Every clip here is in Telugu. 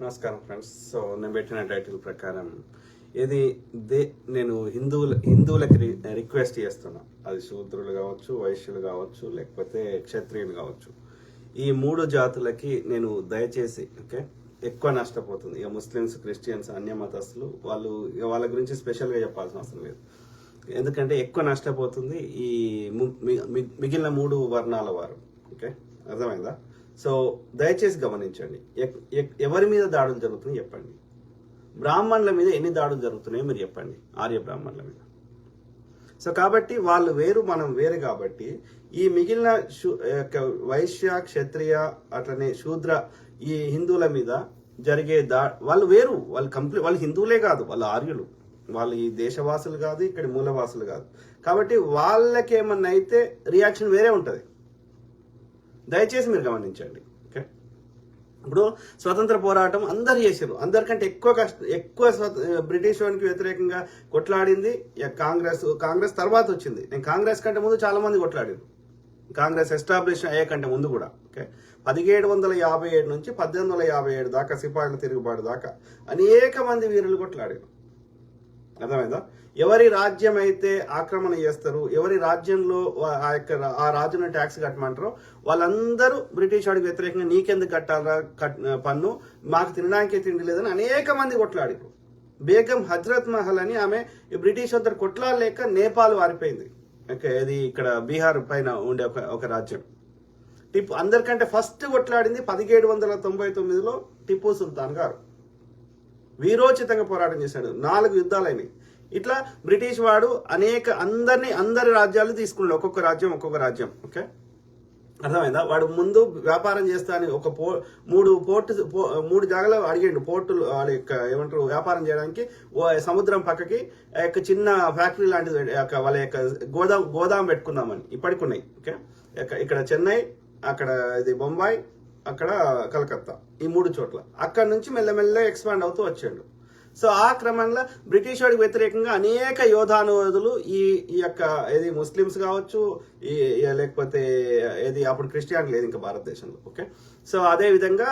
నమస్కారం ఫ్రెండ్స్. సో నేను పెట్టిన టైటిల్ ప్రకారం ఇది నేను హిందువులకి రిక్వెస్ట్ చేస్తున్నా. అది శూద్రులు కావచ్చు, వైశ్యులు కావచ్చు, లేకపోతే క్షత్రియులు కావచ్చు. ఈ మూడు జాతులకి నేను దయచేసి ఎక్కువ నష్టపోతుంది. ఇక ముస్లిమ్స్, క్రిస్టియన్స్, అన్య మతస్థులు వాళ్ళ గురించి స్పెషల్గా చెప్పాల్సిన అవసరం లేదు. ఎందుకంటే ఎక్కువ నష్టపోతుంది ఈ మిగిలిన మూడు వర్ణాల వారు. అర్థమైందా? సో దయచేసి గమనించండి, ఎవరి మీద దాడులు జరుగుతున్నాయి చెప్పండి. బ్రాహ్మణుల మీద ఎన్ని దాడులు జరుగుతున్నాయో మీరు చెప్పండి, ఆర్య బ్రాహ్మణుల మీద. సో కాబట్టి వాళ్ళు వేరు, మనం వేరు. కాబట్టి ఈ మిగిలిన వైశ్య, క్షత్రియ, అట్లనే శూద్ర ఈ హిందువుల మీద జరిగే వాళ్ళు వేరు. వాళ్ళు హిందువులే కాదు, వాళ్ళు ఆర్యులు. వాళ్ళు ఈ దేశవాసులు కాదు, ఇక్కడ మూలవాసులు కాదు. కాబట్టి వాళ్ళకి ఏమన్నా అయితే రియాక్షన్ వేరే ఉంటుంది. దయచేసి మీరు గమనించండి. ఇప్పుడు స్వతంత్ర పోరాటం అందరు చేశారు. అందరికంటే ఎక్కువ బ్రిటిష్ వానికి వ్యతిరేకంగా కొట్లాడింది కాంగ్రెస్ తర్వాత వచ్చింది. నేను కాంగ్రెస్ కంటే ముందు చాలా మంది కొట్లాడారు. కాంగ్రెస్ ఎస్టాబ్లిష్ అయ్యే కంటే ముందు కూడా 1757 నుంచి 1857 దాకా, సిపాయిల తిరుగుబాటు దాకా అనేక మంది వీరులు కొట్లాడారు. అర్థమైందా? ఎవరి రాజ్యం అయితే ఆక్రమణ చేస్తారు, ఎవరి రాజ్యంలో ఆ రాజును ట్యాక్స్ కట్టమంటారో వాళ్ళందరూ బ్రిటిష్ వాడికి వ్యతిరేకంగా నీకెందుకు కట్టాలా పన్ను, మాకు తినడానికే తిండి లేదని అనేక మంది కొట్లాడారు. బేగం హజ్రత్ మహల్ అని ఆమె బ్రిటిష్ వద్ద కొట్లాడలేక నేపాల్ వారిపోయింది. ఇది ఇక్కడ బీహార్ పైన ఉండే ఒక రాజ్యం. అందరికంటే ఫస్ట్ కొట్లాడింది 1799లో టిప్పు సుల్తాన్ గారు. వీరోచితంగా పోరాటం చేశాడు. 4 యుద్ధాలైనవి. ఇట్లా బ్రిటిష్ వాడు అందరి రాజ్యాలు తీసుకున్నాడు, ఒక్కొక్క రాజ్యం. అర్థమైందా? వాడు ముందు వ్యాపారం చేస్తా అని ఒక మూడు జాగాలు అడిగాడు. పోర్టులు ఏమంటారు, వ్యాపారం చేయడానికి సముద్రం పక్కకి చిన్న ఫ్యాక్టరీ లాంటిది వాళ్ళ గోదాం పెట్టుకుందామని. ఇప్పటికి ఉన్నాయి. ఇక్కడ చెన్నై, అక్కడ ఇది బొంబాయి, అక్కడ కలకత్తా, ఈ 3 చోట్ల. అక్కడ నుంచి మెల్లమెల్ల ఎక్స్పాండ్ అవుతూ వచ్చాడు. సో ఆ క్రమంలో బ్రిటిష్ వాడికి వ్యతిరేకంగా అనేక యోధానువాదులు ఏది ముస్లిమ్స్ కావచ్చు, లేకపోతే ఏది అప్పుడు క్రిస్టియానిటీ లేదు ఇంకా భారతదేశంలో. సో అదే విధంగా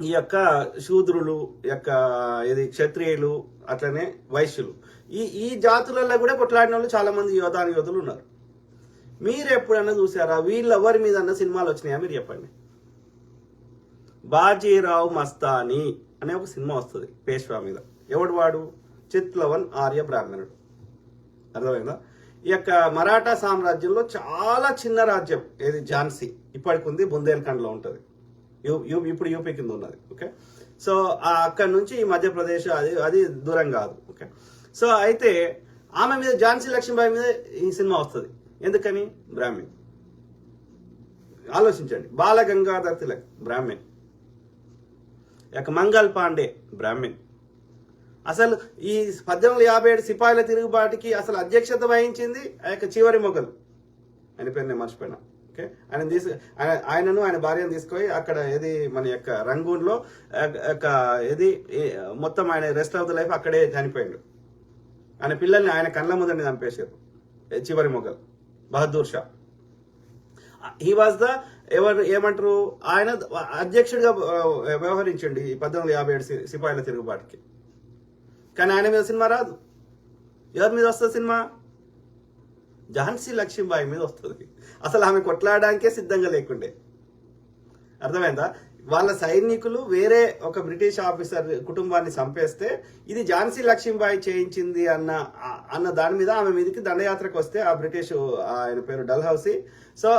ఈ శూద్రులు, ఏది క్షత్రియులు, అట్లనే వైశ్యులు, ఈ జాతులలో కూడా కొట్లాడిన వాళ్ళు చాలా మంది యోధులు ఉన్నారు. మీరు ఎప్పుడన్నా చూసారా? వీళ్ళెవరి మీద అన్న సినిమాలు వచ్చినాయా మీరు చెప్పండి. బాజీరావు మస్తానీ అనే ఒక సినిమా వస్తుంది పేష్వా మీద. ఎవడు వాడు? చిత్లవన్ ఆర్య బ్రాహ్మణుడు. అర్థమైందా? ఈ మరాఠా సామ్రాజ్యంలో చాలా చిన్న రాజ్యం ఏది ఝాన్సీ, ఇప్పటికి ఉంది, బుందేల్ఖండ్లో ఉంటుంది. ఇప్పుడు యూపీ కింద ఉన్నది. సో అక్కడి నుంచి ఈ మధ్యప్రదేశ్ అది దూరం కాదు. సో అయితే ఆమె మీద, ఝాన్సీ లక్ష్మీబాయి మీద ఈ సినిమా వస్తుంది. ఎందుకని? బ్రాహ్మణ్. ఆలోచించండి. బాలగంగాధర్ తిలక్ బ్రాహ్మణ్, మంగల్ పాండే బ్రాహ్మణ్. అసలు ఈ 1857 సిపాయిల తిరుగుబాటుకి అసలు అధ్యక్షత వహించింది చివరి మొఘలు. ఆయన పేరు నేను మర్చిపోయినా. ఆయనను ఆయన భార్యను తీసుకొని అక్కడ ఏది మన రంగూన్లో మొత్తం ఆయన రెస్ట్ ఆఫ్ ద లైఫ్ అక్కడే చనిపోయాడు. ఆయన పిల్లల్ని ఆయన కళ్ళ ముందని చంపేశారు చివరి Mughal Bahadur Shah. He was the ఏమంటారు, ఆయన అధ్యక్షుడిగా వ్యవహరించండి 1857 సిపాయిల తిరుగుబాటుకి. కానీ ఆయన మీద సినిమా రాదు. ఎవరి మీద వస్తుంది సినిమా? ఝాన్సీ లక్ష్మీబాయి మీద వస్తుంది. అసలు ఆమె కొట్లాడడానికే సిద్ధంగా లేకుండే. అర్థమైందా? వాళ్ళ సైనికులు వేరే ఒక బ్రిటిష్ ఆఫీసర్ కుటుంబాన్ని చంపేస్తే ఇది ఝాన్సీ లక్ష్మీబాయి చేయించింది అన్న దాని మీద ఆమె మీదకి దండయాత్రకు వస్తే ఆ బ్రిటిష్, ఆయన పేరు డల్హౌసీ. సో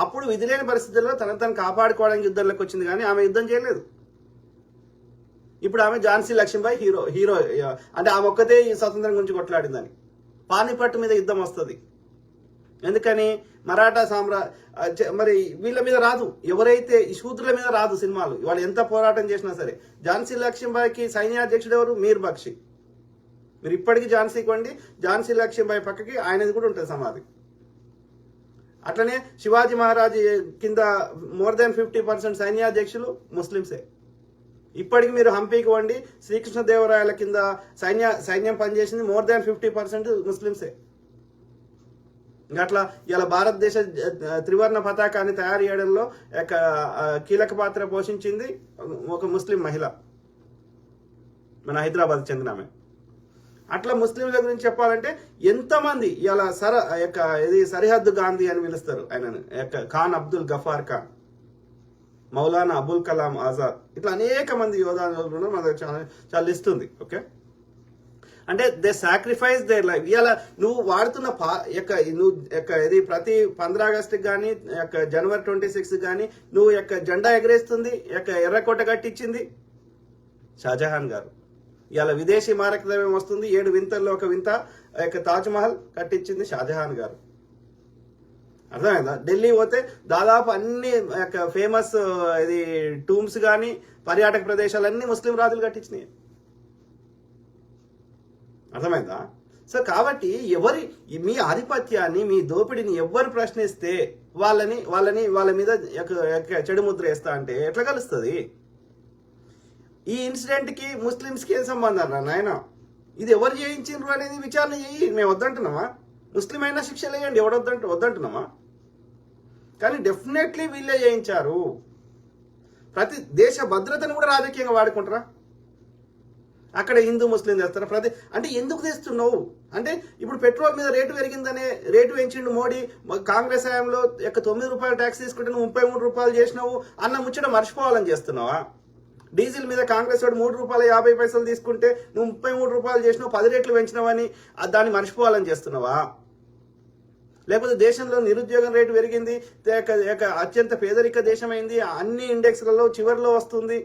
అప్పుడు విధి లేని పరిస్థితుల్లో తను కాపాడుకోవడానికి యుద్ధంలోకి వచ్చింది, కానీ ఆమె యుద్ధం చేయలేదు. ఇప్పుడు ఆమె ఝాన్సీ లక్ష్మీబాయి హీరో అంటే ఆమె ఒక్కతే ఈ స్వతంత్రం గురించి కొట్లాడిందని. పానిపట్టు మీద యుద్ధం వస్తుంది. ఎందుకని? మరాఠా మరి వీళ్ళ మీద రాదు. ఎవరైతే ఈ శూద్రుల మీద రాదు సినిమాలు. వాళ్ళు ఎంత పోరాటం చేసినా సరే. ఝాన్సీ లక్ష్మీబాయికి సైన్యాధ్యక్షుడు ఎవరు? మీర్ బక్షి. మీరు ఇప్పటికీ ఝాన్సీకి వండి, ఝాన్సీ లక్ష్మీబాయి పక్కకి ఆయనది కూడా ఉంటుంది సమాధి. అట్లనే శివాజీ మహారాజ్ కింద మోర్ దాన్ 50% సైన్యాధ్యక్షులు ముస్లింసే. ఇప్పటికి మీరు హంపీకి వండి, శ్రీకృష్ణదేవరాయల కింద సైన్యం పనిచేసింది మోర్ దాన్ 50% ముస్లింసే. ఇంకా అట్లా ఇలా భారతదేశ త్రివర్ణ పతాకాన్ని తయారు చేయడంలో కీలక పాత్ర పోషించింది ఒక ముస్లిం మహిళ, మన హైదరాబాద్ చెందిన ఆమె. అట్లా ముస్లింల గురించి చెప్పాలంటే ఎంతమంది ఇలా ఇది సరిహద్దు గాంధీ అని పిలుస్తారు ఆయనను, ఖాన్ అబ్దుల్ గఫార్ ఖాన్, మౌలానా అబుల్ కలాం ఆజాద్, ఇట్లా అనేక మంది యోధులు మన చాలా లిస్ట్ ఉంది. ఓకే, అంటే దే సాక్రిఫైస్ దేర్ లైఫ్. ఇలా నువ్వు వాడుతున్న ఇది ప్రతి 15 ఆగస్టుకి కానీ జనవరి 26 కానీ నువ్వు జెండా ఎగరేస్తుంది, ఎర్రకోట కట్టించింది షాజహాన్ గారు. ఇలా విదేశీ మారక ద్రవ్యం వస్తుంది, 7 వింతల్లో ఒక వింత తాజ్ మహల్ కట్టించింది షాజహాన్ గారు. అర్థమైందా? ఢిల్లీ పోతే దాదాపు అన్ని ఫేమస్ ఇది టూమ్స్ కానీ పర్యాటక ప్రదేశాలన్నీ ముస్లిం రాజులు కట్టించినాయి. అర్థమైందా? సో కాబట్టి మీ ఆధిపత్యాన్ని, మీ దోపిడిని ఎవరు ప్రశ్నిస్తే వాళ్ళ మీద చెడు ముద్ర వేస్తా అంటే ఎట్లా కలుస్తుంది? ఈ ఇన్సిడెంట్ కి ముస్లింస్ కి ఏం సంబంధం రా నాయన? ఇది ఎవరు చేయించారు అనేది విచారణ చేయి. మేము వద్దంటున్నామా? ముస్లిం అయినా శిక్షలు వేయండి, వద్దంటున్నామా? కానీ డెఫినెట్లీ వీళ్ళే చేయించారు. ప్రతి దేశ భద్రతను కూడా రాజకీయంగా వాడుకుంటారా? అక్కడ హిందూ ముస్లిం తెస్తారా? అంటే ఎందుకు తెస్తున్నావు అంటే ఇప్పుడు పెట్రోల్ మీద రేటు పెరిగిందనే రేటు పెంచిండు మోడీ. కాంగ్రెస్ హయాంలో 9 రూపాయలు ట్యాక్స్ తీసుకుంటే నువ్వు 33 రూపాయలు చేసినావు అన్న ముచ్చట మర్చిపోవాలని చేస్తున్నావా? డీజిల్ మీద కాంగ్రెస్ వాడు 3 రూపాయలు 50 పైసలు తీసుకుంటే నువ్వు 33 రూపాయలు చేసినావు, 10 రెట్లు పెంచినావని దాన్ని మర్చిపోవాలని చేస్తున్నావా? లేకపోతే దేశంలో నిరుద్యోగం రేటు పెరిగింది, అత్యంత పేదరిక దేశమైంది, అన్ని ఇండెక్స్లలో చివరిలో వస్తుంది,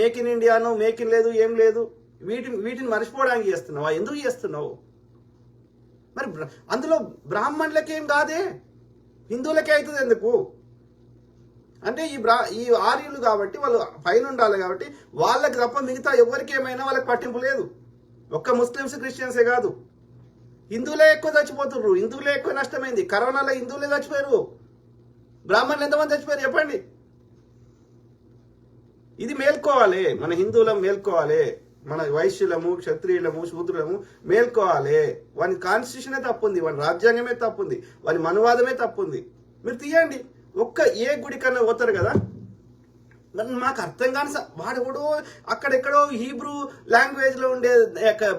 మేక్ ఇన్ ఇండియాను మేక్ ఇన్ లేదు, ఏం లేదు, వీటిని మర్చిపోవడానికి చేస్తున్నావా? ఎందుకు చేస్తున్నావు? మరి అందులో బ్రాహ్మణులకేం కాదే, హిందువులకే అవుతుంది ఎందుకు? అంటే ఈ ఆర్యులు కాబట్టి వాళ్ళు పైన ఉండాలి కాబట్టి వాళ్ళకి తప్ప మిగతా ఎవరికి ఏమైనా వాళ్ళకి పట్టింపు లేదు. ఒక్క ముస్లిమ్స్ క్రిస్టియన్సే కాదు, హిందువులే ఎక్కువ చచ్చిపోతుర్రు, హిందువులే ఎక్కువ నష్టమైంది. కరోనాలో హిందువులే చచ్చిపోయారు, బ్రాహ్మణులు ఎంతమంది చచ్చిపోయారు చెప్పండి? ఇది మేల్కోవాలి, మన హిందువులం మేల్కోవాలి, మన వైశ్యులము, క్షత్రియులము, శూద్రులము మేల్కోవాలి. వాని కాన్స్టిట్యూషనే తప్పుంది, వాని రాజ్యాంగమే తప్పుంది, వాని మనువాదమే తప్పుంది. మీరు తీయండి, ఏ గుడి కన్నా పోతారు కదా. మాకు అర్థం కాని వాడు అక్కడెక్కడో హీబ్రూ లాంగ్వేజ్ లో ఉండే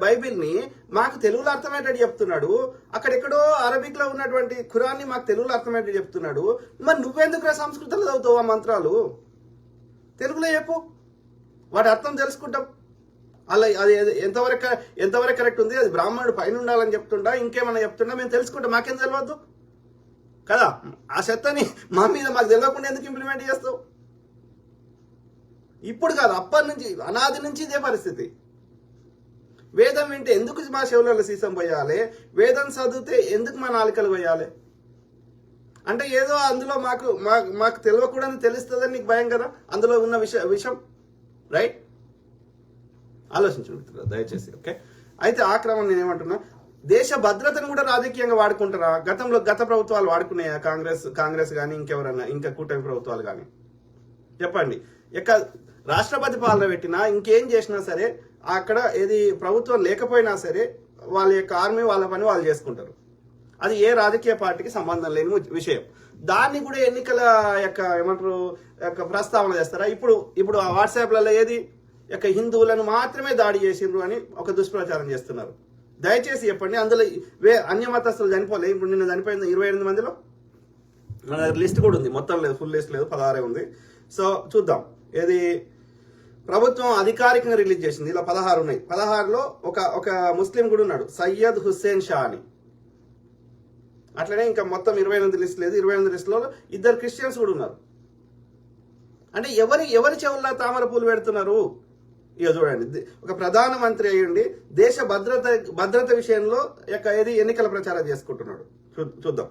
బైబిల్ని మాకు తెలుగులో అర్థమయ్యేటట్టు చెప్తున్నాడు, అక్కడెక్కడో అరబిక్ లో ఉన్నటువంటి ఖురాన్ని మాకు తెలుగులో అర్థమయ్యేటట్టు చెప్తున్నాడు. మరి నువ్వెందుకు సంస్కృతంలో చదువుతావు ఆ మంత్రాలు? తెలుగులో చెప్పు, వాటి అర్థం తెలుసుకుంటాం. అలా అది ఎంతవరకు కరెక్ట్ ఉంది, అది బ్రాహ్మణుడు పైన ఉండాలని చెప్తుండా ఇంకేమన్నా చెప్తుండా మేము తెలుసుకుంటాం. మాకేం తెలియవద్దు కదా? ఆ చెత్తని మా మీద మాకు తెలియకుండా ఎందుకు ఇంప్లిమెంట్ చేస్తావు? ఇప్పుడు కాదు, అప్పటి నుంచి, అనాది నుంచి ఇదే పరిస్థితి. వేదం వింటే ఎందుకు మా చెవులలో సీసం పోయాలి? వేదం చదివితే ఎందుకు మా నాలుకలు పోయాలి? అంటే ఏదో అందులో మాకు తెలియకూడదని తెలుస్తుందని నీకు భయం కదా, అందులో ఉన్న విషయం. రైట్? ఆలోచించు మిత్రులు దయచేసి. ఓకే, అయితే ఆ క్రమం నేనేమంటున్నా, దేశ భద్రతను కూడా రాజకీయంగా వాడుకుంటారా? గత ప్రభుత్వాలు వాడుకున్నాయా? కాంగ్రెస్ కానీ ఇంకెవరన్నా, ఇంకా కూటమి ప్రభుత్వాలు కానీ చెప్పండి. రాష్ట్రపతి పాలన పెట్టినా ఇంకేం చేసినా సరే అక్కడ ఏది ప్రభుత్వం లేకపోయినా సరే వాళ్ళ ఆర్మీ వాళ్ళ పని వాళ్ళు చేసుకుంటారు. అది ఏ రాజకీయ పార్టీకి సంబంధం లేని విషయం. దాన్ని కూడా ఎన్నికల ప్రస్తావన చేస్తారా? ఇప్పుడు వాట్సాప్లలో ఏది హిందువులను మాత్రమే దాడి చేసిండ్రు అని ఒక దుష్ప్రచారం చేస్తున్నారు. దయచేసి చెప్పండి, అందులో అన్యమతస్తులు చనిపోలేదు. ఇప్పుడు నిన్న చనిపోయింది 28 మందిలో. మన లిస్ట్ కూడా ఉంది, మొత్తం లేదు, ఫుల్ లిస్ట్ లేదు, 16 ఉంది. సో చూద్దాం. ఏది ప్రభుత్వం అధికారికంగా రిలీజ్ చేసింది, ఇలా 16 ఉన్నాయి. 16లో ఒక ముస్లిం కూడా ఉన్నాడు, సయ్యద్ హుస్సేన్ షా అని. అట్లనే ఇంకా మొత్తం 28 లిస్ట్ లేదు. 28 లిస్టులో 2 క్రిస్టియన్స్ కూడా ఉన్నారు. అంటే ఎవరి చెవుల్లో తామర పూలు పెడుతున్నారు? ఇక చూడండి, ఒక ప్రధానమంత్రి అయ్యండి దేశ భద్రత విషయంలో ఏది ఎన్నికల ప్రచారం చేసుకుంటున్నాడు. చూద్దాం.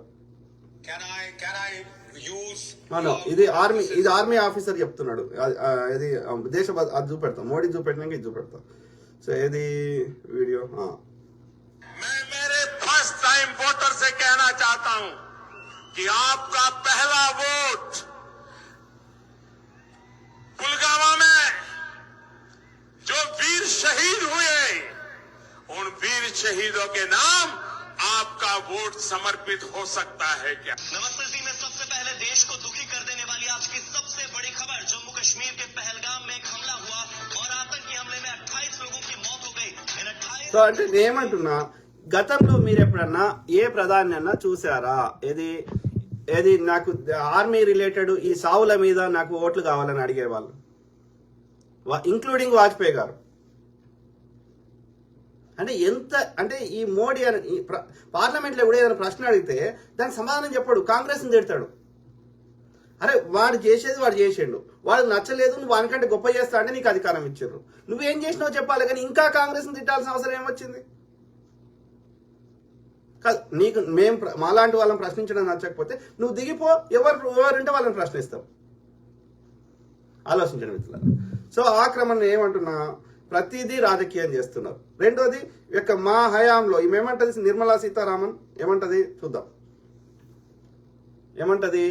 ఇది ఆర్మీ ఆఫీసర్ చెప్తున్నాడు. ఇది దేశ అది చూపెడతాం, మోడీ చూపెట్టినాక ఇది చూపెడతాం. సో ఏది వీడియో फर्स्ट टाइम वोटर से कहना चाहता हूं कि आपका पहला वोट पुलवामा में जो वीर शहीद हुए, उन वीर शहीदों के नाम आपका वोट समर्पित हो सकता है क्या? नमस्ते जी, मैं सबसे पहले देश को दुखी कर देने वाली आज की सबसे बड़ी खबर, जम्मू कश्मीर के पहलगाम में एक हमला हुआ और आतंकी हमले में 28 लोगों की मौत हो गई। इन 28 సో అంటే నేను ఏమంటున్నా, గతంలో మీరు ఎప్పుడన్నా ఏ ప్రధాని అన్నా చూసారా ఏది నాకు ఆర్మీ రిలేటెడ్ ఈ సావుల మీద నాకు ఓట్లు కావాలని అడిగేవాళ్ళు, ఇంక్లూడింగ్ వాజ్పేయి గారు. అంటే ఎంత అంటే ఈ మోడీ అని పార్లమెంట్లో కూడా ఏదైనా ప్రశ్న అడిగితే దానికి సమాధానం చెప్పాడు, కాంగ్రెస్ని తిడతాడు. అరే వాడు చేసేది వాడు చేసిండు, వాడు నచ్చలేదు, నువ్వు వానికంటే గొప్ప చేస్తా అంటే నీకు అధికారం ఇచ్చారు, నువ్వేం చేసినావు చెప్పాలి, కానీ ఇంకా కాంగ్రెస్ని తిట్టాల్సిన అవసరం ఏమొచ్చింది? కాదు, నీకు మాలాంటి వాళ్ళని ప్రశ్నించడం నచ్చకపోతే నువ్వు దిగిపో, ఎవరుంటే వాళ్ళని ప్రశ్నిస్తావు. ఆలోచించండి మిత్రులారా. సో ఆ క్రమంలో ఏమంటున్నా, ప్రతిదీ రాజకీయం చేస్తున్నారు. రెండోది మా హయాంలో ఏమంటది నిర్మలా సీతారామన్ ఏమంటది చూద్దాం. ఏమంటది,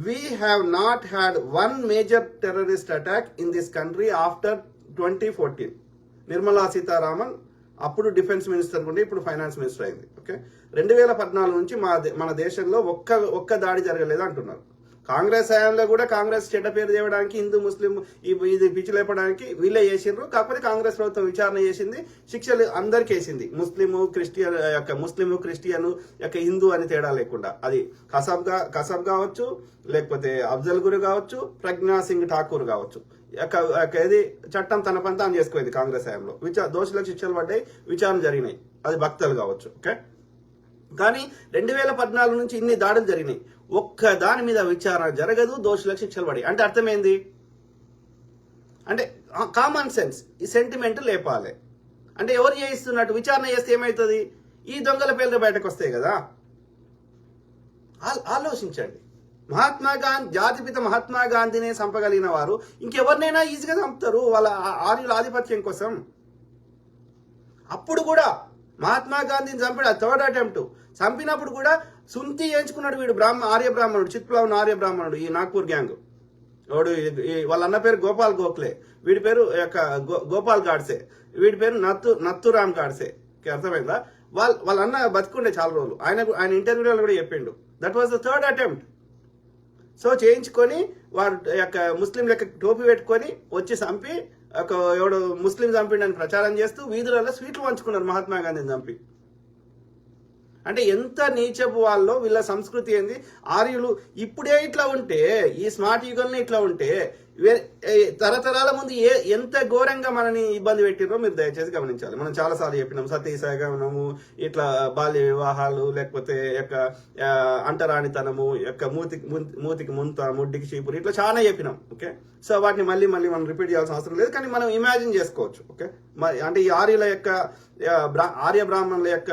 we have not had one major terrorist attack in this country after 2014. Nirmala Sitharaman అప్పుడు డిఫెన్స్ మినిస్టర్ ఉండి ఇప్పుడు ఫైనాన్స్ మినిస్టర్ అయింది. ఓకే, 2014 నుంచి మన దేశంలో ఒక్క దాడి జరగలేదు అంటున్నారు. కాంగ్రెస్ హయాంలో కూడా కాంగ్రెస్ చెడ్డ పేరు చేయడానికి, హిందూ ముస్లిం ఇది పిచ్చిలేపడానికి వీళ్ళే చేసిండ్రు. కాకపోతే కాంగ్రెస్ ప్రభుత్వం విచారణ చేసింది, శిక్షలు అందరికీ వేసింది, ముస్లిం క్రిస్టియన్ హిందూ అని తేడా లేకుండా. అది కసబ్ కావచ్చు, లేకపోతే అఫ్జల్ గురు కావచ్చు, ప్రజ్ఞా సింగ్ ఠాకూర్ కావచ్చు. ఇది చట్టం తన పని తాను చేసుకుంది కాంగ్రెస్ హయాంలో. దోషులకు శిక్షలు పడ్డాయి, విచారణ జరిగినాయి, అది భక్తులు కావచ్చు. ఓకే, కానీ 2014 నుంచి ఇన్ని దాడులు జరిగినాయి, ఒక్క దాని మీద విచారణ జరగదు, దోషులకు శిక్షలు పడి. అంటే అర్థమైంది, అంటే కామన్ సెన్స్, ఈ సెంటిమెంట్ లేపాలి. అంటే ఎవరు చేయిస్తున్నట్టు విచారణ చేస్తే ఏమవుతుంది, ఈ దొంగల పేర్లు బయటకు వస్తాయి కదా. ఆలోచించండి. జాతిపిత మహాత్మా గాంధీనే చంపగలిగిన వారు ఇంకెవరినైనా ఈజీగా చంపుతారు వాళ్ళ ఆర్యుల ఆధిపత్యం కోసం. అప్పుడు కూడా మహాత్మా గాంధీని చంపాడు, థర్డ్ అటెంప్ట్. చంపినప్పుడు కూడా సుంతి చేయించుకున్నాడు వీడు, ఆర్య బ్రాహ్మణుడు, చిత్ప్లవన్ ఆర్య బ్రాహ్మణుడు, ఈ నాగ్పూర్ గ్యాంగ్ వాడు. వాళ్ళ అన్న పేరు గోపాల్ గోఖలే, వీడి పేరు గోపాల్ గాడ్సే, వీడి పేరు నత్తురామ్ గాడ్సే. అర్థమైందా? వాళ్ళ అన్న బతుకుండే చాలా రోజులు. ఆయన ఇంటర్వ్యూలో కూడా చెప్పిండు, that was the third attempt. So చేయించుకొని వాడు ముస్లిం లెక్క టోపీ పెట్టుకొని వచ్చి చంపి ఎవడు ముస్లిం చంపిండని ప్రచారం చేస్తూ వీధులలో స్వీట్లు పంచుకున్నారు మహాత్మా గాంధీని చంపి. అంటే ఎంత నీచపు వాళ్ళలో వీళ్ళ సంస్కృతి ఏంది. ఆర్యులు ఇప్పుడే ఇట్లా ఉంటే, ఈ స్మార్ట్ యుగంలో ఇట్లా ఉంటే, తరతరాల ముందు ఎంత ఘోరంగా మనని ఇబ్బంది పెట్టిరో మీరు దయచేసి గమనించాలి. మనం చాలాసార్లు చెప్పినాం, సతీసాగమనము, ఇట్లా బాల్య వివాహాలు, లేకపోతే అంటరానితనము, మూతికి ముంత, ముడ్డికి చీపురు, ఇట్లా చాలా చెప్పినాం. ఓకే, సో వాటిని మళ్ళీ మనం రిపీట్ చేయాల్సిన అవసరం లేదు, కానీ మనం ఇమాజిన్ చేసుకోవచ్చు. ఓకే, అంటే ఈ ఆర్య బ్రాహ్మణుల యొక్క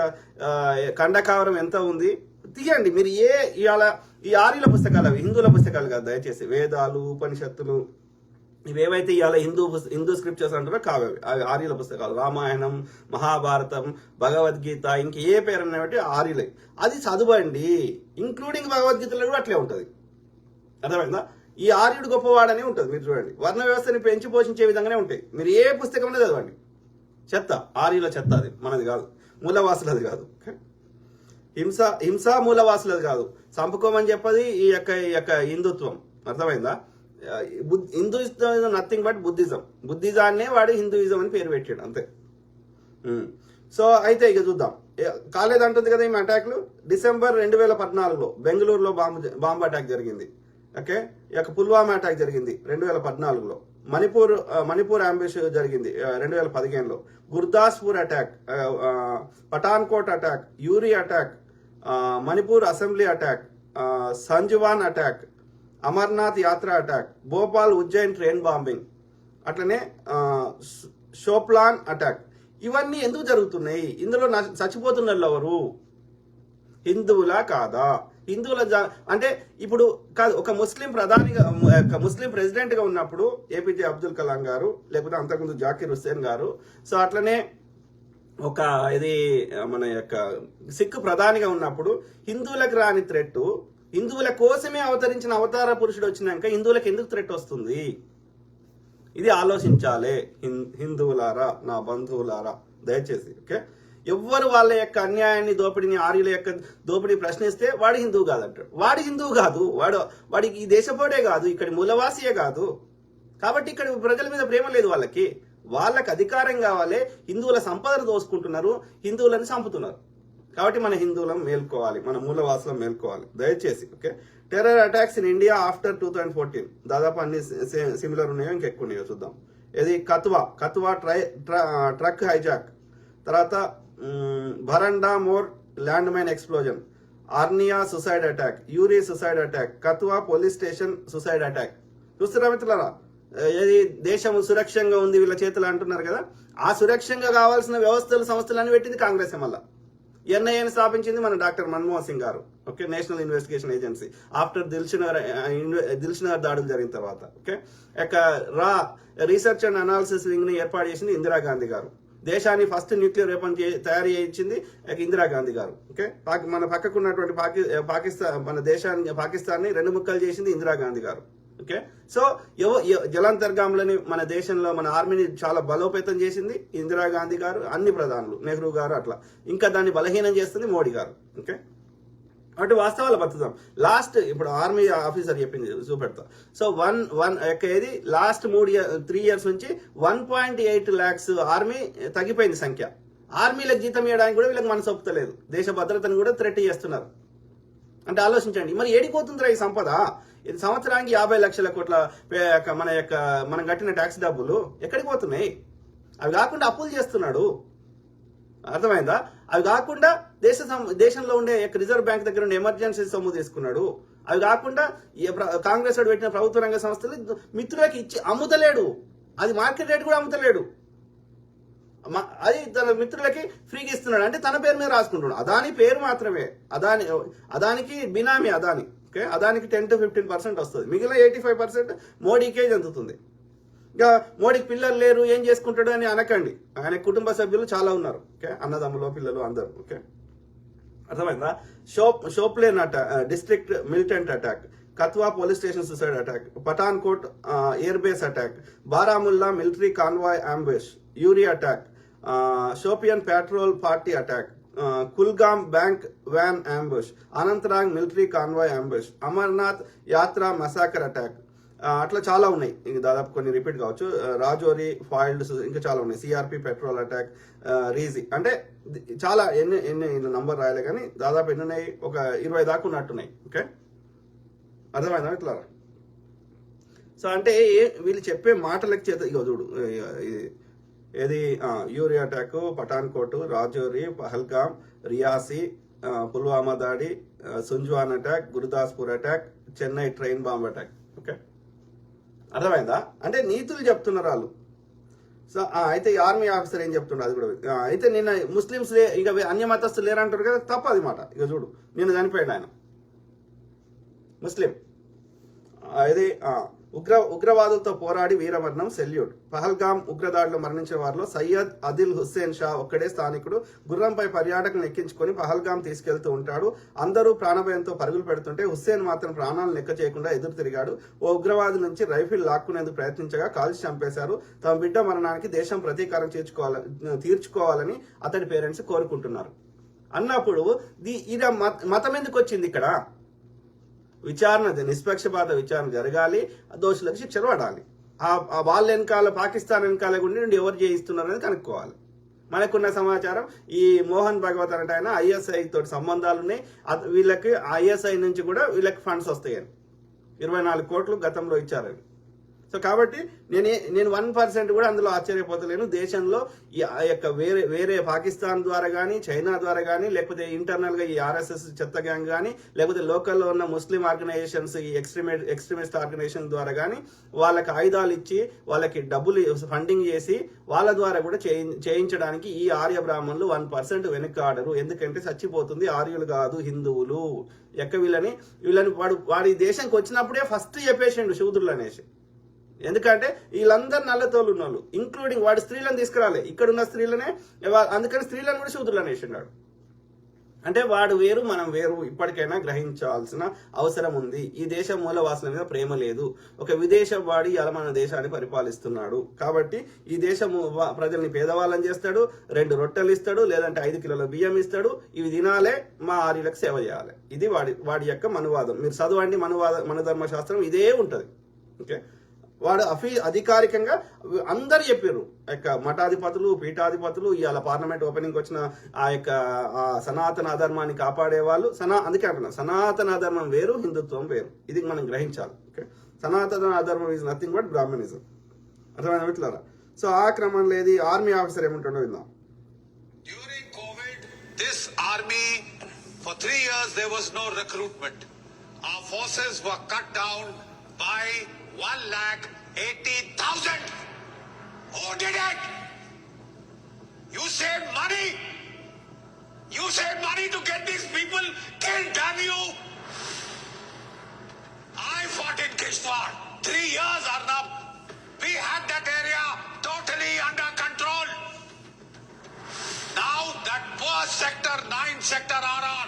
ఖండకావరం ఎంత ఉంది తీయండి మీరు. ఇవాళ ఈ ఆర్యుల పుస్తకాలు, అవి హిందువుల పుస్తకాలు కాదు దయచేసి, వేదాలు, ఉపనిషత్తులు, ఇవేవైతే ఇవాళ హిందూ స్క్రిప్చర్స్ అంటారో కావు, అవి ఆర్యుల పుస్తకాలు. రామాయణం, మహాభారతం, భగవద్గీత, ఇంక ఏ పేరు అన్నబట్టి ఆర్యులే. అది చదవండి, ఇంక్లూడింగ్ భగవద్గీతలో కూడా అట్లే ఉంటుంది. అర్థమైందా? ఈ ఆర్యుడు గొప్పవాడనే ఉంటుంది. మీరు చూడండి, వర్ణ వ్యవస్థని పెంచి పోషించే విధంగానే ఉంటాయి. మీరు ఏ పుస్తకం చదవండి, చెత్త, ఆర్యుల చెత్త, అది మనది కాదు, మూలవాసులది కాదు. హింస మూలవాసులది కాదు, చంపుకోమని చెప్పది ఈ యొక్క హిందుత్వం. అర్థమైందా? హిందూయిజం నథింగ్ బట్ బుద్ధిజాన్నే వాడు హిందూయిజం అని పేరు పెట్టాడు, అంతే. సో అయితే ఇక చూద్దాం, కాలేదంటుంది కదా ఈ అటాక్లు. డిసెంబర్ 2014లో బెంగళూరులో బాంబు అటాక్ జరిగింది. ఓకే, ఇక పుల్వామా అటాక్ జరిగింది 2014లో. మణిపూర్ అంబుష్ జరిగింది 2015లో. Gurdaspur attack, Pathankot attack, Uri attack, Manipur assembly attack, Sanjuwan attack, Amarnath Yatra attack, Bhopal Ujjain train bombing, అట్లనే షోప్లాన్ అటాక్. ఇవన్నీ ఎందుకు జరుగుతున్నాయి? ఇందులో చచ్చిపోతున్న ఎవరు? హిందువులా కాదా? హిందువుల అంటే ఇప్పుడు కాదు, ఒక ముస్లిం ముస్లిం ప్రెసిడెంట్ గా ఉన్నప్పుడు ఏపీజే అబ్దుల్ కలాం గారు, లేకపోతే అంతకుముందు జాకిర్ హుస్సేన్ గారు, సో అట్లనే ఇది మన యొక్క సిక్ ప్రధానిగా ఉన్నప్పుడు హిందువులకు రాని థ్రెట్, హిందువుల కోసమే అవతరించిన అవతార పురుషుడు వచ్చినాక హిందువులకు ఎందుకు థ్రెట్ వస్తుంది? ఇది ఆలోచించాలి హిందువులారా, నా బంధువులారా, దయచేసి. ఓకే, ఎవ్వరు వాళ్ళ యొక్క అన్యాయాన్ని దోపిడీని ఆర్యుల యొక్క దోపిడీ ప్రశ్నిస్తే వాడు హిందువు కాదంటాడు. వాడు హిందువు కాదు, వాడికి ఈ దేశపోడే కాదు, ఇక్కడి మూలవాసియే కాదు. కాబట్టి ఇక్కడ ప్రజల మీద ప్రేమ లేదు వాళ్ళకి అధికారం కావాలి. హిందువుల సంపదను దోసుకుంటున్నారు, హిందువులను చంపుతున్నారు. కాబట్టి మన హిందువులం మేల్కోవాలి, మన మూలవాసులం మేల్కోవాలి దయచేసి. Okay, terror attacks in India after 2014 దాదాపు అన్ని సిమిలర్ ఉన్నాయో ఇంకెక్కువ ఉన్నాయో చూద్దాం. ఇది కత్వా ట్రక్ హైజాక్, తర్వాత భరండా మోర్ land mine explosion, Arnia suicide attack, Uri suicide attack, Kathua police station suicide attack. చూస్తారా మిత్రులారా, ఏది దేశం సురక్షంగా ఉంది వీళ్ళ చేతులు అంటున్నారు కదా, ఆ సురక్షంగా కావాల్సిన వ్యవస్థలు సంస్థలన్నీ పెట్టింది కాంగ్రెస్. మళ్ళా ఎన్ఐఏని స్థాపించింది మన డాక్టర్ మన్మోహన్ సింగ్ గారు. Okay, national investigation agency after Dilsukhnagar దాడులు జరిగిన తర్వాత. Okay, research and analysis wing ని ఏర్పాటు చేసింది ఇందిరాగాంధీ గారు. దేశాన్ని ఫస్ట్ న్యూక్లియర్ వెపన్ తయారు చేయించింది ఇందిరాగాంధీ గారు. ఓకే, మన పక్కకున్నటువంటి మన దేశాన్ని పాకిస్తాన్ని 2 ముక్కలు చేసింది ఇందిరాగాంధీ గారు. ఓకే, సో జలాంతర్గాములని మన దేశంలో మన ఆర్మీని చాలా బలోపేతం చేసింది ఇందిరాగాంధీ గారు, అన్ని ప్రధానులు, నెహ్రూ గారు, అట్లా. ఇంకా దాన్ని బలహీనం చేస్తుంది మోడీ గారు. ఓకే, అటు వాస్తవాలు బతుకుతాం. లాస్ట్ ఇప్పుడు ఆర్మీ ఆఫీసర్ చెప్పింది చూపెడతా. సో ఏది లాస్ట్ 3 years నుంచి 1.8 lakhs ఆర్మీ తగ్గిపోయింది సంఖ్య. ఆర్మీలకు జీతం ఇవ్వడానికి కూడా వీళ్ళకి మనసు ఒప్పుతలేదు. దేశ భద్రతను కూడా థ్రెట్ చేస్తున్నారు. అంటే ఆలోచించండి, మరి ఏడిపోతుందిరా ఈ సంపద? ఇది సంవత్సరానికి 50 లక్షల కోట్ల మనం కట్టిన ట్యాక్స్ డబ్బులు ఎక్కడికి పోతున్నాయి? అవి కాకుండా అప్పులు చేస్తున్నాడు, అర్థమైందా? అవి కాకుండా దేశంలో ఉండే రిజర్వ్ బ్యాంక్ దగ్గర ఉండే ఎమర్జెన్సీ సొమ్ము తీసుకున్నాడు. అవి కాకుండా కాంగ్రెస్ వాడు పెట్టిన ప్రభుత్వ రంగ సంస్థలు మిత్రులకి ఇచ్చి అమ్ముతలేడు. అది మార్కెట్ రేట్ కూడా అమ్ముతలేడు. అది తన మిత్రులకి ఫ్రీగా ఇస్తున్నాడు. అంటే తన పేరు మీద రాసుకుంటున్నాడు. అదాని పేరు మాత్రమే, అదానికి బినామీ అదాని. ఓకే, అదానికి 10 to 15% వస్తుంది. మిగిలిన 85% మోడీకే చెందుతుంది. ఇంకా మోడీకి పిల్లలు లేరు, ఏం చేసుకుంటాడు అని అనకండి. ఆయన కుటుంబ సభ్యులు చాలా ఉన్నారు. ఓకే, అన్నదమ్ములు, పిల్లలు అందరూ. ఓకే, అర్థమైందా? Shopian district militant attack, Kathua police station suicide attack, Pathankot air base attack, Baramulla military convoy ambush, Uri attack, Shopian patrol party attack, Kulgam bank van ambush, Anantnag military convoy ambush, Amarnath Yatra massacre attack. అట్లా చాలా ఉన్నాయి, ఇంక దాదాపు కొన్ని రిపీట్ కావచ్చు. రాజోరి ఫాయిల్డ్, ఇంకా చాలా ఉన్నాయి. సిఆర్పి పెట్రోల్ అటాక్, రీజీ, అంటే చాలా ఎన్ని నంబర్ రాయలే కానీ దాదాపు ఎన్ని ఉన్నాయి, ఒక 20 దాకా ఉన్నట్టున్నాయి. ఓకే, అర్థమైందా ఇట్లా? సో అంటే వీళ్ళు చెప్పే మాటలకు చేత ఇగో చూడు, ఏది యూరి అటాక్, పఠాన్కోట్, రాజౌరి, పహల్గామ్, రియాసీ, పుల్వామా దాడి, Sunjuwan attack, Gurdaspur attack, Chennai train bomb attack. Okay, అర్థమైందా? అంటే నీతులు చెప్తున్నారు వాళ్ళు. సో అయితే ఆర్మీ ఆఫీసర్ ఏం చెప్తుండే అది కూడా. అయితే నిన్న ముస్లిమ్స్ ఇక అన్య మతస్థులు లేరంటారు కదా, తప్ప అది మాట. ఇక చూడు, నిన్న చనిపోయాడు ఆయన ముస్లిం. ఇది ఉగ్రవాదులతో పోరాడి వీరమరణం, సెల్యూట్. పహల్గామ్ ఉగ్రదాడిలో మరణించిన వారిలో సయ్యద్ అదిల్ హుస్సేన్ షా ఒక్కడే స్థానికుడు. గుర్రంపై పర్యాటకులను ఎక్కించుకొని పహల్గామ్ తీసుకెళ్తూ ఉంటాడు. అందరూ ప్రాణభయంతో పరుగులు పెడుతుంటే హుస్సేన్ మాత్రం ప్రాణాలను లెక్క చేయకుండా ఎదురు తిరిగాడు. ఓ ఉగ్రవాది నుంచి రైఫిల్ లాక్కునేందుకు ప్రయత్నించగా కాల్చి చంపేశారు. తమ బిడ్డ మరణానికి దేశం ప్రతీకారం తీర్చుకోవాలని అతడి పేరెంట్స్ కోరుకుంటున్నారు అన్నప్పుడు ఇది మతం ఎందుకు వచ్చింది ఇక్కడ? విచారణ, నిష్పక్షపాత విచారణ జరగాలి, దోషులకు శిక్షలు పడాలి. వాళ్ళ వెనకాల, పాకిస్తాన్ వెనకాల ఉండి ఎవరు చేయిస్తున్నారు అనేది కనుక్కోవాలి. మనకున్న సమాచారం ఈ మోహన్ భగవత్ అంటే ఆయన ఐఎస్ఐ తోటి సంబంధాలు ఉన్నాయి. వీళ్ళకి ఐఎస్ఐ నుంచి కూడా వీళ్ళకి ఫండ్స్ వస్తాయని 24 కోట్లు గతంలో ఇచ్చారని. సో కాబట్టి నేను 1% కూడా అందులో ఆశ్చర్యపోతలేను. దేశంలో వేరే పాకిస్తాన్ ద్వారా కానీ, చైనా ద్వారా కానీ, లేకపోతే ఇంటర్నల్ గా ఈ ఆర్ఎస్ఎస్ చెత్త గ్యాంగ్ కానీ, లేకపోతే లోకల్లో ఉన్న ముస్లిం ఆర్గనైజేషన్స్, ఈ ఎక్స్ట్రీమిస్ట్ ఆర్గనైజేషన్ ద్వారా కానీ వాళ్ళకి ఆయుధాలు ఇచ్చి, వాళ్ళకి డబ్బులు ఫండింగ్ చేసి, వాళ్ళ ద్వారా కూడా చేయించడానికి ఈ ఆర్య బ్రాహ్మణులు 1% వెనక్కి ఆడరు. ఎందుకంటే చచ్చిపోతుంది ఆర్యులు కాదు, హిందువులు. వీళ్ళని వాడి దేశానికి వచ్చినప్పుడే ఫస్ట్ చెప్పేసిండు శూద్రులు అనేసి. ఎందుకంటే వీళ్ళందరూ నల్లతోలు ఉన్నోళ్ళు, ఇంక్లూడింగ్ వాడు స్త్రీలను తీసుకురాలే, ఇక్కడున్న స్త్రీలనే. అందుకని స్త్రీలను కూడా శూద్రులు అనేసినాడు. అంటే వాడు వేరు మనం వేరు ఇప్పటికైనా గ్రహించాల్సిన అవసరం ఉంది. ఈ దేశ మూలవాసుల మీద ప్రేమ లేదు. ఒక విదేశ వాడి ఇలా మన దేశాన్ని పరిపాలిస్తున్నాడు కాబట్టి ఈ దేశం ప్రజల్ని పేదవాళ్ళని చేస్తాడు, 2 రొట్టెలు ఇస్తాడు, లేదంటే 5 కిలోల బియ్యం ఇస్తాడు, ఇవి తినాలే, మా ఆర్యులకు సేవ చేయాలి. ఇది వాడి యొక్క మనువాదం. మీరు చదవండి, మనుధర్మ శాస్త్రం ఇదే ఉంటది. ఓకే, వాడు అధికారికంగా అందరు చెప్పారు. యొక్క మఠాధిపతులు, పీఠాధిపతులు, ఇవాళ పార్లమెంట్ ఓపెనింగ్ వచ్చిన ఆ యొక్క సనాతన అధర్మాన్ని కాపాడే వాళ్ళు అందుకే అంటున్నా, సనాతన అధర్మం వేరు, హిందుత్వం వేరు. ఇది మనం గ్రహించాలి. ఓకే, సనాతన అధర్మం ఈజ్ నథింగ్ బట్ బ్రాహ్మణిజం. అర్థమైనా విట్లారా? సో ఆ క్రమంలో ఏది ఆర్మీ ఆఫీసర్ ఏముంటుండో విందాం. During COVID, this army, for 3 years, there was no recruitment. Our forces were cut down by 1,80,000. Who did it? You saved money. You saved money to get these people killed, damn you. I fought in Kishtwar. 3 years, Arnab. We had that area totally under control. Now that poor sector 9 sector RR,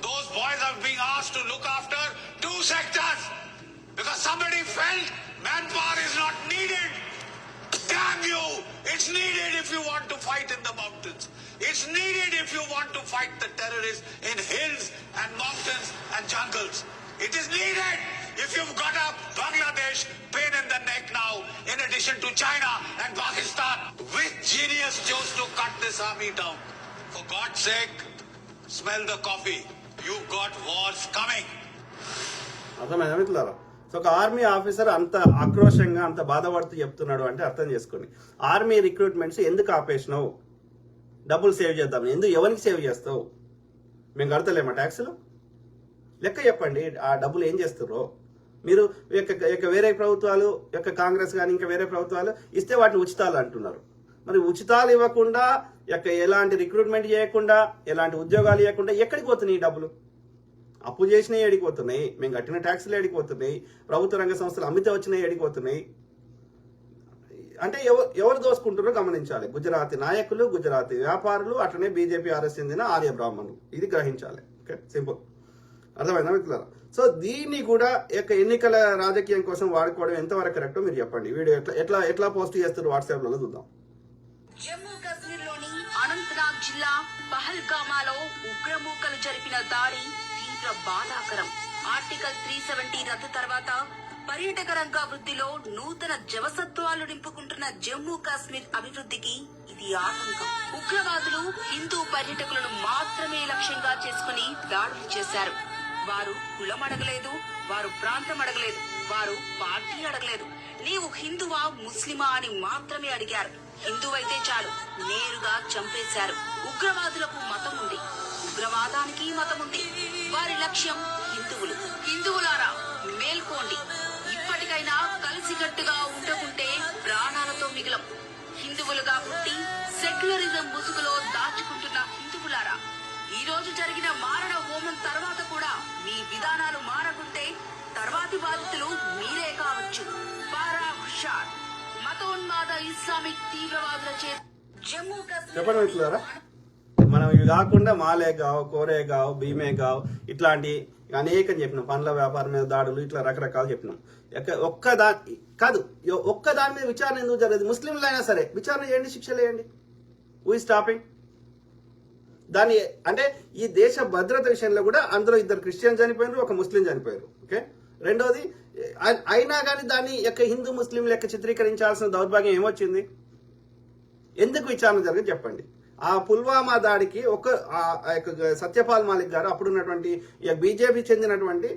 those boys are being asked to look after 2 sectors because somebody felt manpower is not needed. Damn you! It's needed if you want to fight in the mountains. It's needed if you want to fight the terrorists in hills and mountains and jungles. It is needed if you've got a Bangladesh pain in the neck now, in addition to China and Pakistan. Which genius chose to cut this army down? For God's sake, smell the coffee. You've got wars coming. అర్థమైనా మిత్రులారా? సో ఒక ఆర్మీ ఆఫీసర్ అంత ఆక్రోషంగా, అంత బాధపడుతూ చెప్తున్నాడు అంటే అర్థం చేసుకోండి. ఆర్మీ రిక్రూట్మెంట్స్ ఎందుకు ఆపేసినావు? డబ్బులు సేవ్ చేద్దాం. ఎవరికి సేవ్ చేస్తావు? మేము కడతలేమా ట్యాక్సులు? లెక్క చెప్పండి. ఆ డబ్బులు ఏం చేస్తారో మీరు. వేరే ప్రభుత్వాలు, కాంగ్రెస్ కానీ ఇంకా వేరే ప్రభుత్వాలు ఇస్తే వాటిని ఉచితాలు అంటున్నారు. మరి ఉచితాలు ఇవ్వకుండా, ఎలాంటి రిక్రూట్మెంట్ చేయకుండా, ఎలాంటి ఉద్యోగాలు ఇవ్వకుండా ఎక్కడికి పోతున్నాయి ఈ డబ్బులు? అప్పు చేసినవి ఏడిపోతున్నాయి, మేము కట్టిన ట్యాక్సులు ఏడిపోతున్నాయి, ప్రభుత్వ రంగ సంస్థలు అమ్మితే వచ్చినాయి ఏడిపోతున్నాయి. అంటే ఎవరు దోసుకుంటారో గమనించాలి. గుజరాతీ నాయకులు, గుజరాతీ వ్యాపారులు, అట్లనే బీజేపీ ఆర్ఎస్ చెందిన ఆర్య బ్రాహ్మణులు. ఇది గ్రహించాలి. Okay, simple. అర్థమైందా మిత్రులారా? సో దీన్ని కూడా ఎన్నికల రాజకీయం కోసం వాడుకోవడం ఎంతవరకు కరెక్టో మీరు చెప్పండి. వీడియో ఎట్లా పోస్ట్ చేస్తారు వాట్సాప్లలో చూద్దాం. జమ్మూ కాశ్మీర్ లోని అనంతనాగ్ జిల్లా పహల్గామాలో ఉగ్రమూకలు జరిపిన దాడి తీవ్ర బాధాకరం. ఆర్టికల్ 370 రద్దు తర్వాత పర్యాటక రంగ వృద్ధిలో నూతన జవసత్వాలు నింపుకుంటున్న జమ్మూ కాశ్మీర్ అభివృద్ధికి ఇది ఆటంకం. ఉగ్రవాదులు హిందూ పర్యాటకులను మాత్రమే లక్ష్యంగా చేసుకుని దాడులు చేశారు. వారు కులం అడగలేదు, వారు ప్రాంతం అడగలేదు, వారు పార్టీ అడగలేదు. నీవు హిందువా ముస్లిమా అని మాత్రమే అడిగారు. హిందువైతే చాలు, నేరుగా చంపేశారు. ఉగ్రవాదులకు మతం ఉంది, ఉగ్రవాదానికి మతం ఉంది. వారి లక్ష్యం హిందువులు. హిందువులారా మేల్కోండి. ఇప్పటికైనా కలిసికట్టుగా ఉండకుంటే ప్రాణాలతో మిగిలం. హిందువులుగా పుట్టి సెక్యులరిజం ముసుగులో దాచుకుంటున్న హిందువులారా, ఈ రోజు జరిగిన మారణ హోమం తర్వాత కూడా మీ విధానాలు మారకుంటే తర్వాతి బాధితులు మీరే కావచ్చు. పారా హుషార్. మతోన్మాద ఇస్లామిక్ తీవ్రవాదుల చేత జమ్మూ కాశ్మీర్ మనం ఇవి కాకుండా మాలేగావ్, కోరేగావ్, భీమేగావ్ ఇట్లాంటి అనేకం చెప్పినాం. పండ్ల వ్యాపారం మీద దాడులు, ఇట్లా రకరకాలు చెప్పినాం. ఒక్క దాని మీద విచారణ ఎందుకు జరగదు? ముస్లింలు అయినా సరే విచారణ చేయండి, శిక్షలు వేయండి. హూ ఇస్ స్టాపింగ్ దాన్ని? అంటే ఈ దేశ భద్రత విషయంలో కూడా అందులో 2 క్రిస్టియన్ చనిపోయారు, 1 ముస్లిం చనిపోయారు. ఓకే, రెండోది అయినా కానీ దాన్ని హిందూ ముస్లిం లెక్క చిత్రీకరించాల్సిన దౌర్భాగ్యం ఏమొచ్చింది? ఎందుకు విచారణ జరగదు చెప్పండి. ఆ పుల్వామా దాడికి సత్యపాల్ మాలిక్ గారు, అప్పుడున్నటువంటి బీజేపీ చెందినటువంటి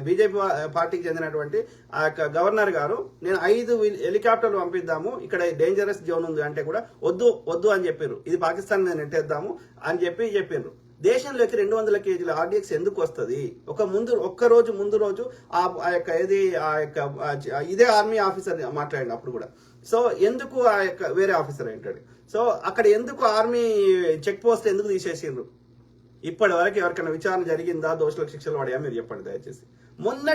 బీజేపీ పార్టీకి చెందినటువంటి ఆ యొక్క గవర్నర్ గారు, నేను 5 హెలికాప్టర్లు పంపిద్దాము, ఇక్కడ డేంజరస్ జోన్ ఉంది అంటే కూడా వద్దు అని చెప్పారు. ఇది పాకిస్తాన్ మీద నెట్టేద్దాము అని చెప్పారు. దేశంలోకి 200 కేజీల ఆర్డీఎక్స్ ఎందుకు వస్తుంది? ఒక్క రోజు ముందు రోజు ఇదే ఆర్మీ ఆఫీసర్ మాట్లాడండి అప్పుడు కూడా. సో ఎందుకు వేరే ఆఫీసర్ ఏంటాడు? సో అక్కడ ఎందుకు ఆర్మీ చెక్ పోస్ట్ ఎందుకు తీసేసిండ్రు? ఇప్పటి వరకు ఎవరికైనా విచారణ జరిగిందా? దోషులకు శిక్షలు పడాయా? మీరు చెప్పండి దయచేసి. మొన్న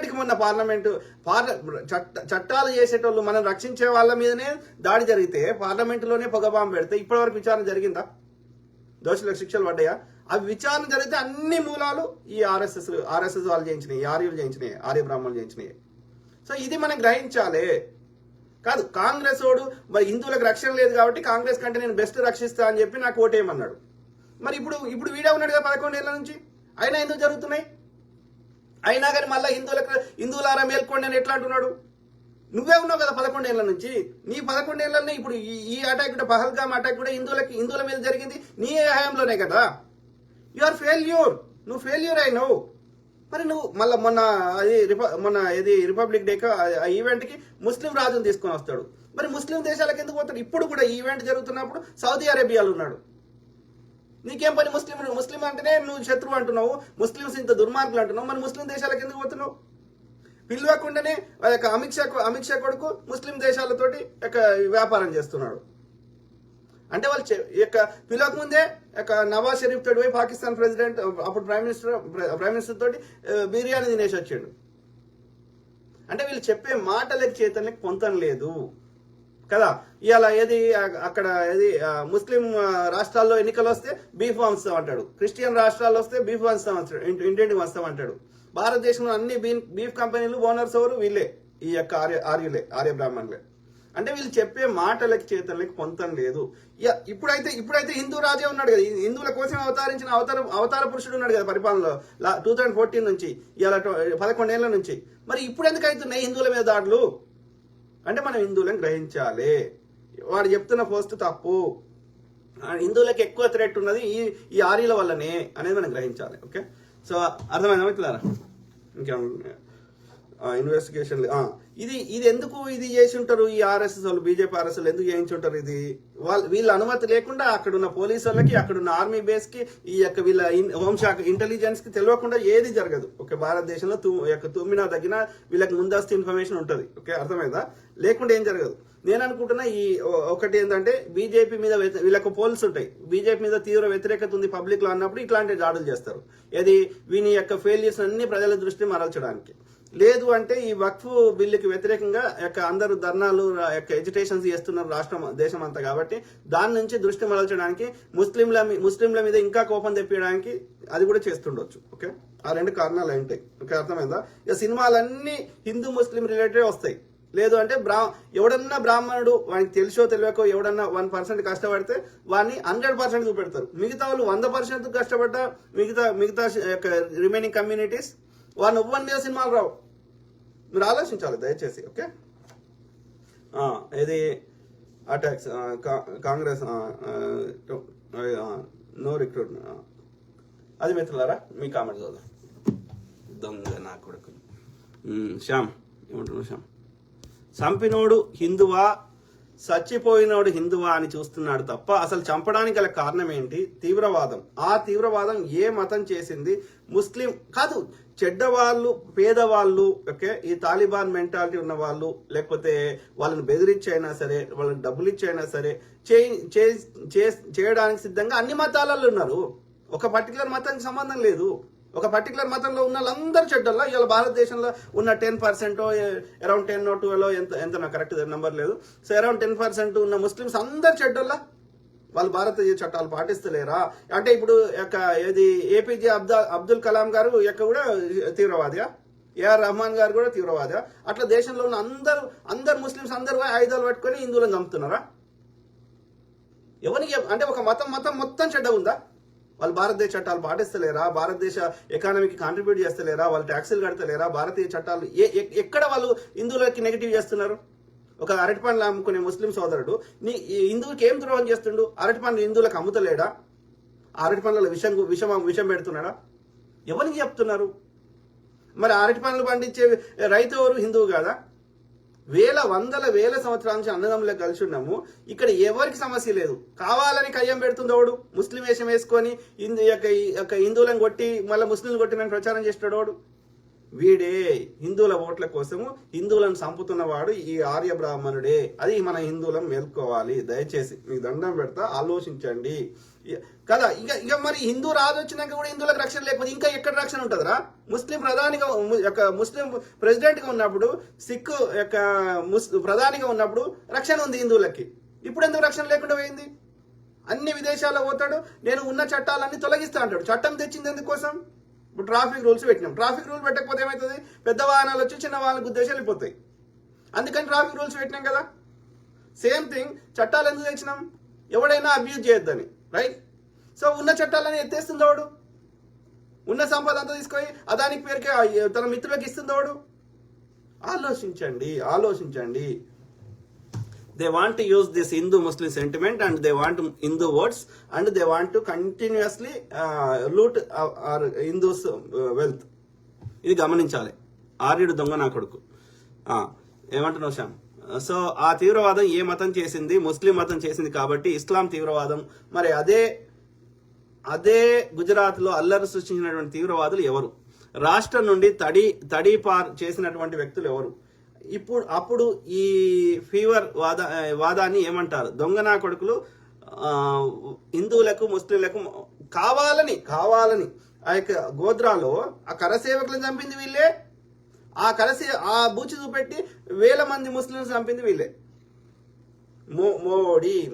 చట్టాలు చేసేటోళ్ళు, మనం రక్షించే వాళ్ళ మీదనే దాడి జరిగితే, పార్లమెంటులోనే పొగబాంబు పెడితే ఇప్పటి వరకు విచారణ జరిగిందా? దోషులకు శిక్షలు పడ్డాయా? అవి విచారణ జరిగితే అన్ని మూలాలు ఈ ఆర్ఎస్ఎస్ వాళ్ళు చేయించినాయి, ఆర్యులు చేయించినాయి, ఆర్య బ్రాహ్మణులు చేయించినాయి. సో ఇది మనం గ్రహించాలి. కాదు కాంగ్రెస్ వాడు మరి హిందువులకు రక్షణ లేదు కాబట్టి కాంగ్రెస్ కంటే నేను బెస్ట్ రక్షిస్తా అని చెప్పి నాకు ఓటేయమన్నాడు. మరి ఇప్పుడు వీడే ఉన్నాడు కదా 11 ఏళ్ల నుంచి, అయినా ఎందుకు జరుగుతున్నాయి? అయినా కానీ మళ్ళీ హిందువులారా మేల్కోండి అని ఎట్లా అంటున్నాడు? నువ్వే ఉన్నావు కదా 11 ఏళ్ల నుంచి. నీ 11 ఏళ్లనే ఇప్పుడు ఈ అటాక్ కూడా, పహల్గామ్ అటాక్ కూడా హిందువుల మీద జరిగింది నీ హయాంలోనే కదా. యు ఆర్ ఫెయిల్యూర్, నువ్వు ఫెయిల్యూర్ అయినావు. మరి నువ్వు మళ్ళీ మొన్న ఇది రిపబ్లిక్ డే ఆ ఈవెంట్ కి ముస్లిం రాజును తీసుకొని వస్తాడు. మరి ముస్లిం దేశాలకు ఎందుకు పోతాడు? ఇప్పుడు కూడా ఈవెంట్ జరుగుతున్నప్పుడు సౌదీ అరేబియాలో ఉన్నాడు. నీకేం పని? ముస్లిం అంటేనే నువ్వు శత్రువు అంటున్నావు, ముస్లింస్ ఇంత దుర్మార్గులు అంటున్నావు. మరి ముస్లిం దేశాలకు ఎందుకు పోతున్నావు? పిలవకుండానే అమిత్ షా కొడుకు ముస్లిం దేశాలతోటి వ్యాపారం చేస్తున్నాడు. అంటే వాళ్ళు పిలవక ముందే నవాజ్ షరీఫ్ తోటి పోయి పాకిస్తాన్ ప్రెసిడెంట్ అప్పుడు ప్రైమ్ మినిస్టర్ తోటి బిర్యానీ తినేసి వచ్చాడు. అంటే వీళ్ళు చెప్పే మాటలకి చేతలకి పొంతం లేదు కదా. ఇవాళ అక్కడ ముస్లిం రాష్ట్రాల్లో ఎన్నికలు వస్తే బీఫ్ వంచుతాం అంటాడు, క్రిస్టియన్ రాష్ట్రాల్లో వస్తే బీఫ్ వంచుతాం అంటాడు, ఇంటింటికి వంచుతాం అంటాడు. భారతదేశంలో అన్ని బీఫ్ కంపెనీలు ఓనర్స్ ఎవరు? వీళ్ళే, ఈ యొక్క ఆర్య బ్రాహ్మణులే. అంటే వీళ్ళు చెప్పే మాటలకి చేతలకి పొంతం లేదు. ఇప్పుడైతే హిందూ రాజే ఉన్నాడు కదా, హిందువుల కోసం అవతరించిన అవతార పురుషుడు ఉన్నాడు కదా పరిపాలనలో 2014 నుంచి ఇలా 11 ఏళ్ల నుంచి. మరి ఇప్పుడు ఎందుకు అవుతున్నాయి హిందువుల మీద దాడులు? అంటే మనం హిందువులను గ్రహించాలి. వాడు చెప్తున్న పోస్ట్ తప్పు, హిందువులకు ఎక్కువ థ్రెట్ ఉన్నది ఈ ఆర్యుల వల్లనే అనేది మనం గ్రహించాలి. ఓకే, సో అర్థమైందా మిత్రులారా? ఇంకా ఇన్వెస్టిగేషన్ ఇది ఎందుకు ఇది చేసి ఉంటారు ఈ ఆర్ఎస్ఎస్ వాళ్ళు, బీజేపీ ఆర్ఎస్ఎస్ ఎందుకు చేయించి ఉంటారు? ఇది వీళ్ళ అనుమతి లేకుండా అక్కడున్న పోలీసు వాళ్ళకి, అక్కడున్న ఆర్మీ బేస్ కి, ఈ యొక్క వీళ్ళ హోంశాఖ ఇంటెలిజెన్స్ కి తెలియకుండా ఏది జరగదు. ఓకే, భారతదేశంలో తుమ్మినా తగ్గిన వీళ్ళకి ముందస్తు ఇన్ఫర్మేషన్ ఉంటుంది. ఓకే, అర్థమైందా? లేకుండా ఏం జరగదు. నేను అనుకుంటున్నా ఈ ఒకటి ఏంటంటే బీజేపీ మీద వీళ్ళకు పోల్స్ ఉంటాయి, బీజేపీ మీద తీవ్ర వ్యతిరేకత ఉంది పబ్లిక్ లో అన్నప్పుడు ఇట్లాంటి దాడులు చేస్తారు. వీని యొక్క ఫెయిల్యూర్స్ అన్ని ప్రజల దృష్టి మరల్చడానికి. లేదు అంటే ఈ వక్ఫ్ బిల్లుకి వ్యతిరేకంగా అందరూ ధర్నాలు ఎజిటేషన్స్ చేస్తున్నారు దేశం అంతా. కాబట్టి దాని నుంచి దృష్టి మరల్చడానికి, ముస్లింల మీద ఇంకా కోపం తెప్పించడానికి అది కూడా చేస్తుండొచ్చు. ఓకే, ఆ రెండు కారణాలు ఉంటాయి. ఓకే, అర్థమైందా? ఇక సినిమాలన్నీ హిందూ ముస్లిం రిలేటెడ్ వస్తాయి. లేదు అంటే ఎవడన్నా బ్రాహ్మణుడు వానికి తెలిసో తెలియకో ఎవడన్నా 1% కష్టపడితే వాడిని 100% చూపెడతారు. మిగతా వాళ్ళు 100% కష్టపడ్డ మిగతా రిమైనింగ్ కమ్యూనిటీస్ వాడిని ఒవ్వని మీద సినిమాలు రావు. మీరు ఆలోచించాలి దయచేసి. ఓకే, ఇది అటాక్స్ కాంగ్రెస్ నో రిక్రూట్ అది మిత్రులారా మీ కామెంట్ చదువు. దొంగ నా కొడుకు శ్యామ్ ఏమంటున్నావు? శ్యామ్ చంపినోడు హిందువా చచ్చిపోయినోడు హిందువా అని చూస్తున్నాడు తప్ప అసలు చంపడానికి గల కారణం ఏంటి? తీవ్రవాదం. ఆ తీవ్రవాదం ఏ మతం చేసింది? ముస్లిం కాదు, చెడ్డవాళ్ళు, పేదవాళ్ళు, ఓకే, ఈ తాలిబాన్ మెంటాలిటీ ఉన్న వాళ్ళు, లేకపోతే వాళ్ళని బెదిరించైనా సరే, వాళ్ళని డబ్బులు ఇచ్చైనా సరే చేయడానికి సిద్ధంగా అన్ని మతాలలో ఉన్నారు. ఒక పర్టికులర్ మతానికి సంబంధం లేదు. ఒక పర్టికులర్ మతంలో ఉన్న వాళ్ళందరూ చెడ్డల్లా. ఇవాళ భారతదేశంలో ఉన్న 10% అరౌండ్ 10 or 12 ఎంత నాకు కరెక్ట్ నెంబర్ లేదు. సో అరౌండ్ 10% ఉన్న ముస్లిమ్స్ అందరు చెడ్డల్లా. వాళ్ళు భారతీయ చట్టాలు పాటిస్తలేరా? అంటే ఇప్పుడు ఏపీజే అబ్దుల్ కలాం గారు కూడా తీవ్రవాదిగా, ఏఆర్ రెహమాన్ గారు కూడా తీవ్రవాదిగా. అట్లా దేశంలో ఉన్న అందరు ముస్లిమ్స్ అందరూ ఆయుధాలు పట్టుకొని హిందువులను చంపుతున్నారా? ఎవరికి అంటే ఒక మతం మొత్తం చెడ్డ ఉందా? వాళ్ళు భారతదేశ చట్టాలు పాటిస్తలేరా? భారతదేశ ఎకానమీకి కాంట్రిబ్యూట్ చేస్తలేరా? వాళ్ళు ట్యాక్సులు కడతలేరా? భారతీయ చట్టాలు ఎక్కడ వాళ్ళు హిందువులకి నెగిటివ్ చేస్తున్నారు? ఒక అరటిపండ్లు అమ్ముకునే ముస్లిం సోదరుడు హిందువులకి ఏం ద్రోహం చేస్తుండు? అరటిపండ్లు హిందువులకు అమ్ముతలేడా? అరటిపండ్ల విషం పెడుతున్నాడా? ఎవరికి చెప్తున్నారు? మరి అరటిపండ్లు పండించే రైతు ఎవరు? హిందువు కాదా? వేల సంవత్సరాల నుంచి అన్నదమ్ములకు కలిసి ఉన్నాము. ఇక్కడ ఎవరికి సమస్య లేదు. కావాలని కయ్యం పెడుతుంది వాడు, ముస్లిం వేషం వేసుకొని హిందువులను కొట్టి మళ్ళీ ముస్లింలు కొట్టినని ప్రచారం చేస్తాడు వాడు. వీడే హిందువుల ఓట్ల కోసము హిందువులను చంపుతున్నవాడు ఈ ఆర్య బ్రాహ్మణుడే. అది మన హిందువులను మేల్కోవాలి. దయచేసి మీకు దండం పెడతా, ఆలోచించండి కదా. ఇక మరి హిందూ రాజు వచ్చినాక కూడా హిందువులకు రక్షణ లేకపోతే ఇంకా ఎక్కడ రక్షణ ఉంటుందిరా? ముస్లిం ప్రెసిడెంట్ గా ఉన్నప్పుడు, సిక్ ప్రధానిగా ఉన్నప్పుడు రక్షణ ఉంది హిందువులకి. ఇప్పుడు ఎందుకు రక్షణ లేకుండా పోయింది? అన్ని విదేశాల్లో పోతాడు, నేను ఉన్న చట్టాలన్నీ తొలగిస్తా అంటాడు. చట్టం తెచ్చింది ఎందుకోసం? ఇప్పుడు ట్రాఫిక్ రూల్స్ పెట్టినాం. ట్రాఫిక్ రూల్ పెట్టకపోతే ఏమవుతుంది? పెద్ద వాహనాలు వచ్చి చిన్న వాహనాలు గుద్దేసి వెళ్ళిపోతాయి. అందుకని ట్రాఫిక్ రూల్స్ పెట్టినాం కదా. సేమ్ థింగ్, చట్టాలు ఎందుకు తెచ్చినాం? ఎవడైనా అబ్యూజ్ చేయొద్దని, రైట్? సో ఉన్న చట్టాలని ఎత్తేస్తుంది వాడు, ఉన్న సంపద అంతా తీసుకొని అదానికి పేరుకే తన మిత్రులకు ఇస్తుంది వాడు. ఆలోచించండి. They want to use this Hindu-Muslim sentiment and they want Hindu votes and they want to continuously loot our Hindus' wealth. ఇది గమనించాలి. ఆర్యుడు దొంగ నా కొడుకు. ఏమంటున్నావు శ్యామ్? సో ఆ తీవ్రవాదం ఏ మతం చేసింది? ముస్లిం మతం చేసింది కాబట్టి ఇస్లాం తీవ్రవాదం. మరి అదే గుజరాత్ లో అల్లరి సృష్టించినటువంటి తీవ్రవాదులు ఎవరు? రాష్ట్రం నుండి తడిపార్ చేసినటువంటి వ్యక్తులు ఎవరు? అప్పుడు ఈ ఫీవర్ వాదాన్ని ఏమంటారు? దొంగ నా కొడుకులు హిందువులకు ముస్లింలకు కావాలని ఆ యొక్క గోద్రాలో ఆ కరసేవకులను చంపింది వీళ్ళే. ఆ బూచి చూపెట్టి 1000 మంది ముస్లింస్ చంపింది వీళ్ళే.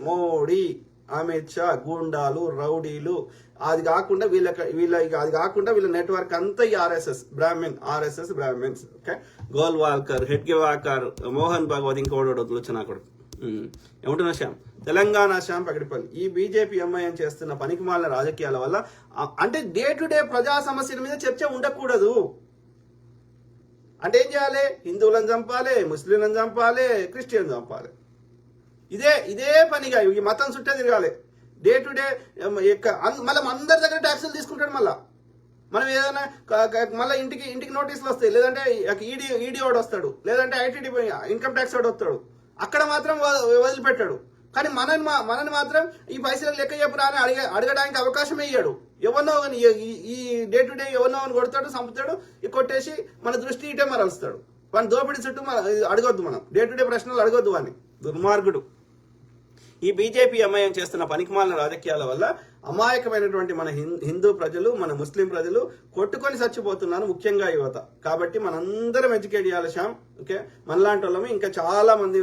మోడీ అమిత్ షా గూండాలు రౌడీలు. అది కాకుండా వీళ్ళ నెట్వర్క్ అంతా ఈ RSS Brahmins. Okay, Golwalkar, Hedgewar, Mohan Bhagwat, ఇంకోటి వచ్చిన కొడుకు. ఏమంటున్నా శ్యామ్? తెలంగాణ శ్యామ్ పగడిపల్లి. ఈ బీజేపీ ఎంఐఎం చేస్తున్న పనికిమాలిన రాజకీయాల వల్ల అంటే డే టు డే ప్రజా సమస్యల మీద చర్చ ఉండకూడదు. అంటే ఏం చేయాలి? హిందువులను చంపాలి, ముస్లింలను చంపాలి, క్రిస్టియన్ చంపాలి. ఇదే పనిగా ఈ మతం చుట్టే తిరగాలి. డే టు డే మళ్ళీ అందరి దగ్గర ట్యాక్సులు తీసుకుంటాడు. మనం ఏదైనా మళ్ళీ ఇంటికి నోటీసులు వస్తాయి, లేదంటే ఈడీ వాడు వస్తాడు, లేదంటే ఐటీడీ ఇన్కమ్ ట్యాక్స్ వాడు వస్తాడు. అక్కడ మాత్రం వదిలిపెట్టాడు. కానీ మనని మాత్రం ఈ పైసలకు లెక్క చెప్పురా అని అడగడానికి అవకాశమే ఇయ్యాడు. ఎవరినో ఈ డే టు డే ఎవరినో కొడతాడు, చంపుతాడు, కొట్టేసి మన దృష్టి ఇటే మరలుస్తాడు. వాడిని దోపిడీ చుట్టూ అడగొద్దు. మనం డే టు డే ప్రశ్నలు అడగొద్దు వాడిని. దుర్మార్గుడు. ఈ బీజేపీ ఎంఐఎం చేస్తున్న పనికిమాలిన రాజకీయాల వల్ల అమాయకమైనటువంటి మన హిందూ ప్రజలు, మన ముస్లిం ప్రజలు కొట్టుకొని చచ్చిపోతున్నారు, ముఖ్యంగా యువత. కాబట్టి మనందరం ఎడ్యుకేట్ చేయాలి శ్యామ్. ఓకే, మనలాంటి వాళ్ళము ఇంకా చాలా మంది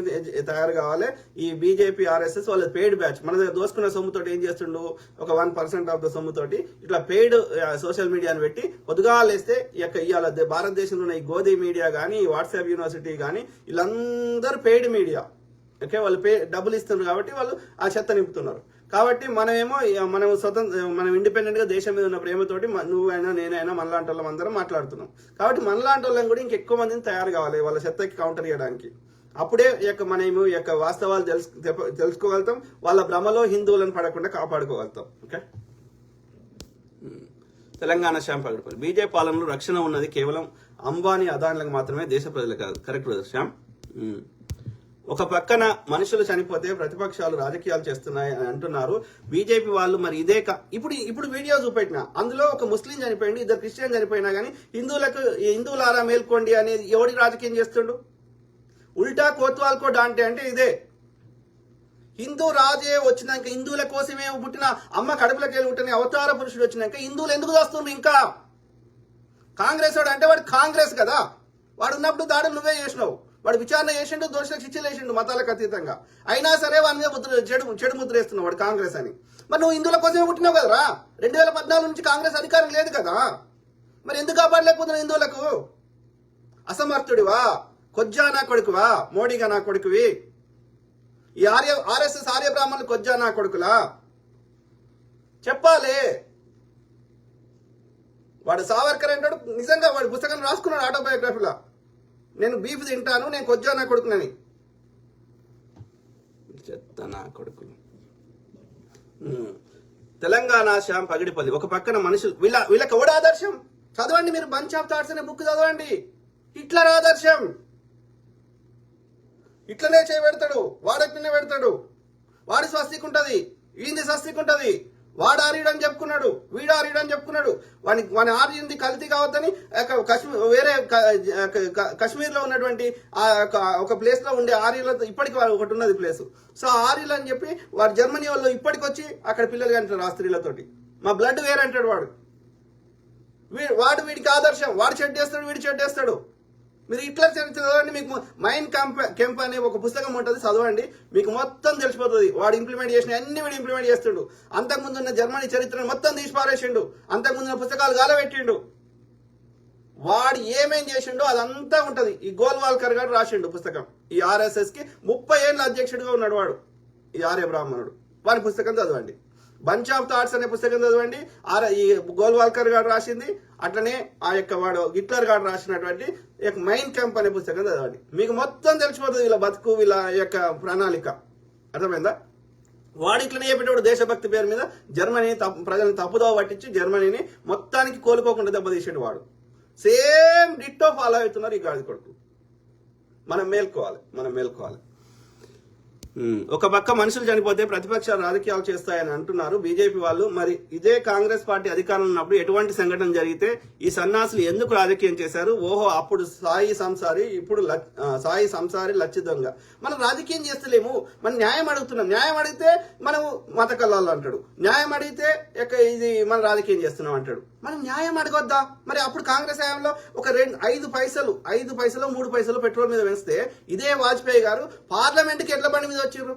తయారు కావాలి. ఈ బీజేపీ ఆర్ఎస్ఎస్ వాళ్ళ పెయిడ్ బ్యాచ్ మన దగ్గర దోసుకున్న సొమ్ముతోటి ఏం చేస్తుండు? ఒక 1% ఆఫ్ ద సొమ్ముతోటి ఇట్లా పెయిడ్ సోషల్ మీడియాని పెట్టి పొద్దుగాలేస్తే ఇవాళ భారతదేశంలో ఉన్న ఈ గోధి మీడియా కానీ, వాట్సాప్ యూనివర్సిటీ కానీ, వీళ్ళందరూ పెయిడ్ మీడియా. ఓకే, వాళ్ళు డబ్బులు ఇస్తున్నారు కాబట్టి వాళ్ళు ఆ చెత్త నింపుతున్నారు. కాబట్టి మనం ఇండిపెండెంట్ గా దేశం మీద ఉన్న ప్రేమతోటి నువ్వైనా నేనైనా మనలాంటి వాళ్ళం అందరం మాట్లాడుతున్నాం. కాబట్టి మనలాంటి వాళ్ళని కూడా ఇంకెక్కువ మందిని తయారు కావాలి వాళ్ళ చెత్తకి కౌంటర్ చేయడానికి. అప్పుడే మనము వాస్తవాలు తెలుసుకోగలుగుతాం. వాళ్ళ భ్రమలో హిందువులను పడకుండా కాపాడుకోగలుగుతాం. ఓకే, తెలంగాణ శ్యామ్ పగడిపల్లి. బీజేపీ పాలనలో రక్షణ ఉన్నది కేవలం అంబానీ అదానులకు మాత్రమే, దేశ ప్రజలు కాదు. Correct brother Shyam. ఒక పక్కన మనుషులు చనిపోతే ప్రతిపక్షాలు రాజకీయాలు చేస్తున్నాయి అని అంటున్నారు బీజేపీ వాళ్ళు. మరి ఇదే ఇప్పుడు వీడియో చూపెట్టిన అందులో ఒక ముస్లిం చనిపోయింది, 2 క్రిస్టియన్ చనిపోయినా కానీ హిందువులారా మేల్కోండి అనేది ఎవడికి రాజకీయం చేస్తుండు? ఉల్టా కోత్వాల్కో డాంటే అంటే ఇదే. హిందూ రాజే వచ్చినాక, హిందువుల కోసమే పుట్టిన అమ్మ కడుపులోకి వెళ్ళి పుట్టిన అవతార పురుషుడు వచ్చినాక హిందువులు ఎందుకు వస్తుండ్రు? ఇంకా కాంగ్రెస్ వాడు అంటే వాడు కాంగ్రెస్ కదా, వాడు ఉన్నప్పుడు దాడులు నువ్వే చేసినావు. వాడు విచారణ చేసిండు, దోషులకు శిక్షలు వేసిండు మతాలకు అతీతంగా. అయినా సరే వాడి మీద చెడు ముద్ర వేస్తున్నావు వాడు కాంగ్రెస్ అని. మరి నువ్వు హిందువుల కోసమే పుట్టినావు కదరా. 2014 నుంచి కాంగ్రెస్ అధికారం లేదు కదా, మరి ఎందుకు కాపాడలేకపోతున్నావు హిందువులకు? అసమర్థుడివా? కొజ్జా నా కొడుకువా? మోడీగా నా కొడుకువి? ఈ ఆర్ఎస్ఎస్ ఆర్య బ్రాహ్మణులు కొజ్జా నా కొడుకులా? చెప్పాలి. వాడు సావర్కర్ అంటాడు, నిజంగా వాడు పుస్తకం రాసుకున్నాడు ఆటోబయోగ్రఫీలో. నేను బీఫ్ తింటాను, నేను కొజ్జా నా కొడుకునని. చెత్త నా కొడుకులు. తెలంగాణ శ్యామ్ పగిడిపల్లి. ఒక పక్కన మనుషులు వీళ్ళకి ఎవడు ఆదర్శం? చదవండి మీరు, బంచ్ ఆఫ్ థాట్స్ అనే బుక్ చదవండి. హిట్లర్ ఆదర్శం. ఇట్లనే చేయబెడతాడు, వాడెట్లనే పెడతాడు. వాడి స్వస్తికి ఉంటది, వీంది స్వస్తికి ఉంటది. వాడు ఆర్యుడని చెప్పుకున్నాడు, వీడు ఆర్యుడని చెప్పుకున్నాడు. వాని ఆర్యుంది కల్తీ కావద్దని వేరే కశ్మీర్ లో ఉన్నటువంటి ఒక ప్లేస్ లో ఉండే ఆర్యులతో ఇప్పటికి ఒకటి ఉన్నది ప్లేస్. సో ఆర్యులు అని చెప్పి వాడు జర్మనీ వాళ్ళు ఇప్పటికి వచ్చి అక్కడ పిల్లలు అంటారు ఆ స్త్రీలతోటి. మా బ్లడ్ వేరే అంటాడు వాడు. వీడికి ఆదర్శం. వాడు చెడ్డేస్తాడు, వీడు చెడ్డేస్తాడు. మీరు హిట్లర్ చరిత్ర చదవండి, మీకు మైండ్ కెంప్ అనే ఒక పుస్తకం ఉంటుంది, చదవండి, మీకు మొత్తం తెలిసిపోతుంది. వాడు ఇంప్లిమెంట్ చేసిన అన్ని వీడు ఇంప్లిమెంట్ చేస్తుండు. అంతకుముందు ఉన్న జర్మనీ చరిత్రను మొత్తం తీసి పారేసిండు, అంతకుముందు ఉన్న పుస్తకాలు గాలబెట్టిండు. వాడు ఏమేం చేసిండో అదంతా ఉంటది. ఈ గోల్వాల్కర్ గారు రాసిండు పుస్తకం. ఈ RSS కి 30 ఏళ్ళ అధ్యక్షుడిగా ఉన్నాడు వాడు, ఈ ఆర్య బ్రాహ్మణుడు. వారి పుస్తకం చదవండి. బంచ్ ఆఫ్ థాట్స్ అనే పుస్తకం చదవండి, ఈ గోల్వాల్కర్ గారు రాసింది. అట్లనే ఆ యొక్క వాడు హిట్లర్ గారు రాసినటువంటి మైండ్ క్యాంప్ అనే పుస్తకం చదవండి. మీకు మొత్తం తెలిసిపోతుంది వీళ్ళ బతుకు, వీళ్ళ యొక్క ప్రణాళిక. అర్థమైందా? వాడు ఇట్లనే చెప్పేటప్పుడు దేశభక్తి పేరు మీద జర్మనీ ప్రజలను తప్పుదోవ పట్టించి జర్మనీని మొత్తానికి కోలుకోకుండా దెబ్బతీసాడు వాడు. సేమ్ డిట్టో ఫాలో అవుతున్నారు ఈ గాడి కొడుకు. మనం మేల్కోవాలి. ఒక పక్క మనుషులు చనిపోతే ప్రతిపక్షాలు రాజకీయాలు చేస్తాయని అంటున్నారు బీజేపీ వాళ్ళు. మరి ఇదే కాంగ్రెస్ పార్టీ అధికారంలో ఉన్నప్పుడు ఎటువంటి సంఘటన జరిగితే ఈ సన్నాసులు ఎందుకు రాజకీయం చేశారు? ఓహో, అప్పుడు సాయి సంసారి, ఇప్పుడు సాయి సంసారి లచ్చి దొంగ. మనం రాజకీయం చేస్తలేము, మనం న్యాయం అడుగుతున్నాం. న్యాయం అడిగితే మనం మత కల్లాలు అంటాడు, న్యాయం అడిగితే ఇది మనం రాజకీయం చేస్తున్నాం అంటాడు. మనం న్యాయం అడగొద్దా? మరి అప్పుడు కాంగ్రెస్ హయాంలో ఒక 5 పైసలు 3 పైసలు పెట్రోల్ మీద వేస్తే ఇదే వాజ్పేయి గారు పార్లమెంట్కి ఎట్ల బండి మీద వచ్చారు?